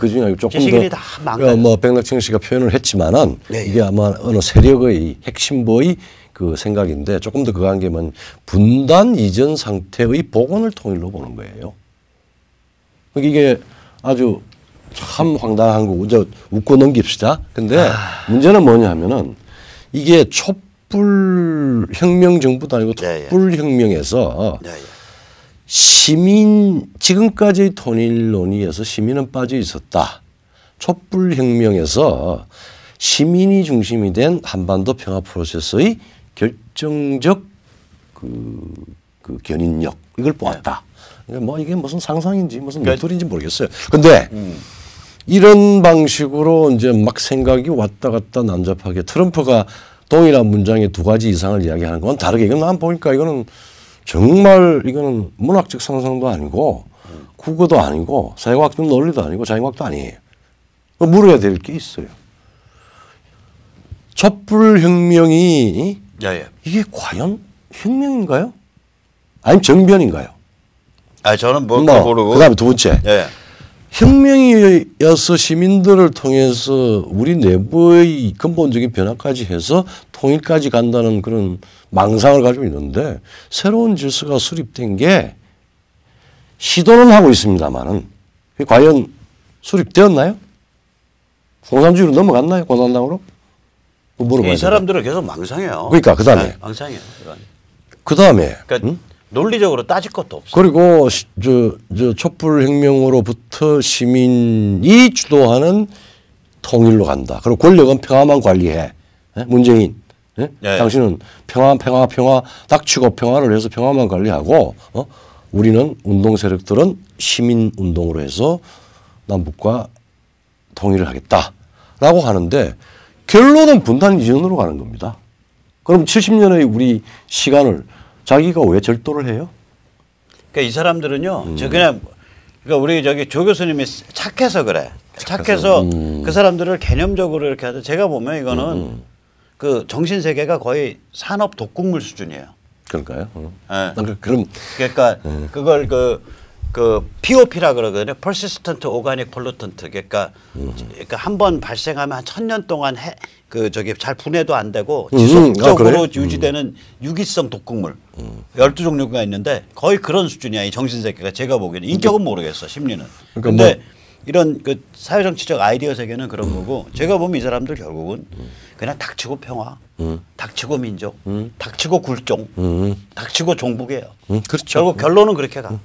중에 조금 더 뭐 백낙청 씨가 표현을 했지만은 이게 아마 어느 세력의 핵심보의 그 생각인데 조금 더 그거 한 게 뭐 분단 이전 상태의 복원을 통일로 보는 거예요. 이게 아주 참 황당한 거고 저 웃고 넘깁시다. 근데 문제는 뭐냐 하면은 이게 촛불 혁명 정부도 아니고 촛불 혁명에서 시민 지금까지의 통일 논의에서 시민은 빠져 있었다. 촛불 혁명에서 시민이 중심이 된 한반도 평화 프로세스의 결정적 그 견인력 이걸 보았다. 뭐 이게 무슨 상상인지 무슨 뇌토리인지 모르겠어요. 근데 이런 방식으로 이제 막 생각이 왔다 갔다 난잡하게 트럼프가 동일한 문장에 두 가지 이상을 이야기하는 건 다르게 이건 난 보니까 이거는 정말 이거는 문학적 상상도 아니고 국어도 아니고 사회과학적 논리도 아니고 자연과학도 아니에요. 물어야 될 게 있어요. 촛불혁명이 이게 과연 혁명인가요? 아니면 정변인가요? 저는 모르고. 그다음에 두 번째. 혁명이어서 시민들을 통해서 우리 내부의 근본적인 변화까지 해서 통일까지 간다는 그런 망상을 가지고 있는데 새로운 질서가 수립된 게 시도는 하고 있습니다만은 과연 수립되었나요? 공산주의로 넘어갔나요? 공산당으로? 이 사람들은 계속 망상해요. 그러니까 그다음에 망상해요. 그다음에 그러니까 논리적으로 따질 것도 없어. 그리고 저 촛불혁명으로부터 시민이 주도하는 통일로 간다. 그리고 권력은 평화만 관리해. 문재인. 당신은 평화 닥치고 평화를 해서 평화만 관리하고 우리는 운동 세력들은 시민 운동으로 해서 남북과 통일을 하겠다라고 하는데 결론은 분단 이전으로 가는 겁니다. 그럼 70년의 우리 시간을 자기가 왜 절도를 해요? 그러니까 이 사람들은요. 그러니까 우리 조 교수님이 착해서 그래. 착해서 그 사람들을 개념적으로 이렇게 하죠. 제가 보면 이거는 그 정신 세계가 거의 산업 독극물 수준이에요. 그럴까요? 그럼 그러니까 그걸 그 POP라 그러거든요. Persistent Organic Pollutant. 그러니까 한번 발생하면 한 1000년 동안 잘 분해도 안 되고 지속적으로 유지되는 유기성 독극물 12종류가 있는데 거의 그런 수준이야. 이 정신세계가 제가 보기에는. 인격은 모르겠어. 심리는. 그런데 이런 그 사회정치적 아이디어 세계는 그런 거고 제가 보면 이 사람들 결국은 그냥 닥치고 평화, 닥치고 민족, 닥치고 굴종, 닥치고 종북이에요. 그렇죠. 결국 결론은 그렇게 가.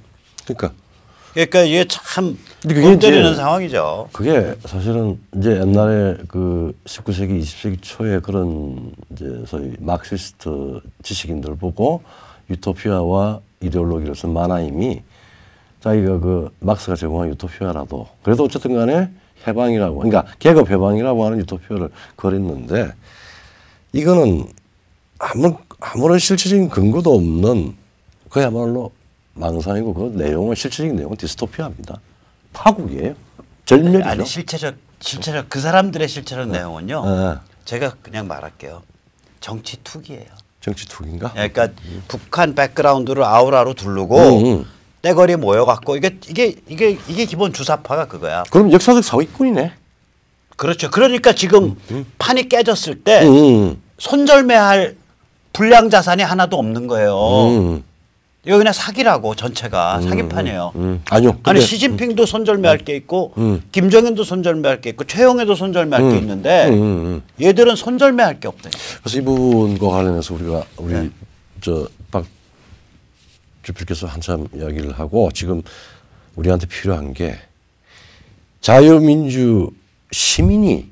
그러니까 이게 참 골 때리는 상황이죠. 그게 사실은 이제 옛날에 그 19세기, 20세기 초에 그런 이제 소위 마크시스트 지식인들 보고 유토피아와 이데올로기를 쓴 마나임이 자기가 그 막스가 제공한 유토피아라도 그래도 어쨌든 간에 해방이라고, 그러니까 계급 해방이라고 하는 유토피아를 그렸는데 이거는 아무런 실질적인 근거도 없는 그야말로 망상이고 그 내용은 실질적인 내용은 디스토피아입니다. 파국이에요. 절멸이죠. 아니 실체적 그 사람들의 실체적 내용은요. 제가 그냥 말할게요. 정치 투기예요. 정치 투기인가? 그러니까 북한 백그라운드를 아우라로 두르고 떼거리 모여갖고 이게 기본 주사파가 그거야. 그럼 역사적 사기꾼이네. 그렇죠. 그러니까 지금 판이 깨졌을 때 손절매할 불량 자산이 하나도 없는 거예요. 이거 그냥 사기라고 전체가 사기판이에요. 아니요. 아니 시진핑도 손절매할 게 있고 김정은도 손절매할 게 있고 최영애도 손절매할 게 있는데 얘들은 손절매할 게 없다. 그래서 이 부분과 관련해서 우리 저 박 주필께서 한참 이야기를 하고 지금 우리한테 필요한 게 자유민주 시민이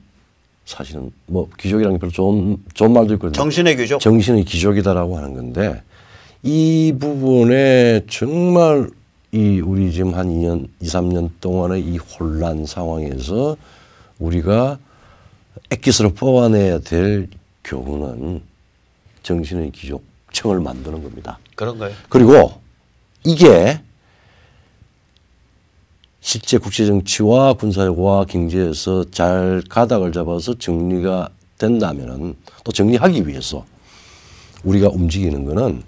사실은 뭐 귀족이라는 게 별로 좋은 말도 있거든요. 정신의 귀족. 정신의 귀족이다라고 하는 건데 이 부분에 정말 우리 지금 한 2년, 2, 3년 동안의 이 혼란 상황에서 우리가 액기스로 뽑아내야 될 교훈은 정신의 귀족청을 만드는 겁니다. 그런가요? 그리고 이게 실제 국제정치와 군사와 경제에서 잘 가닥을 잡아서 정리가 된다면 또 정리하기 위해서 우리가 움직이는 거는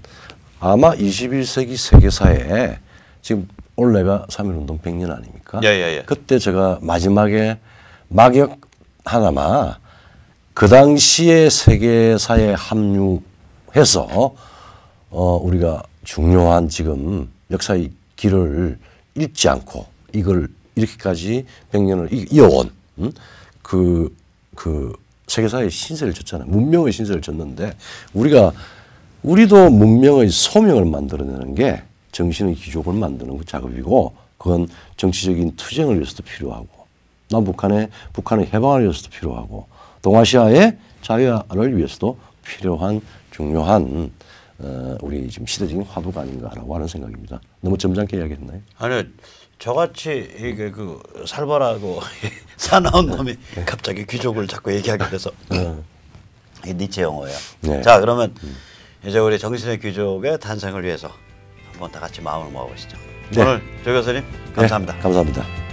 아마 21세기 세계사에 지금 올해가 3.1운동 100년 아닙니까? 예. 그때 제가 마지막에 막역 하나만 그 당시에 세계사에 합류해서 우리가 중요한 지금 역사의 길을 잃지 않고 이걸 이렇게까지 100년을 이어온 그 세계사의 신세를 졌잖아요. 문명의 신세를 졌는데 우리도 문명의 소명을 만들어내는 게 정신의 귀족을 만드는 그 작업이고 그건 정치적인 투쟁을 위해서도 필요하고 남북한의 해방을 위해서도 필요하고 동아시아의 자유화를 위해서도 필요한 중요한 우리 지금 시대적인 화두가 아닌가라고 하는 생각입니다. 너무 점잖게 이야기했나요? 아니 저같이 이게 그 살벌하고 사나운 놈이 갑자기 귀족을 자꾸 얘기하게 돼서 이 니체 용어예요. 네. 자 그러면 이제 우리 정신의 귀족의 탄생을 위해서 한번 다 같이 마음을 모아보시죠. 네. 오늘 조 교수님 감사합니다. 네, 감사합니다.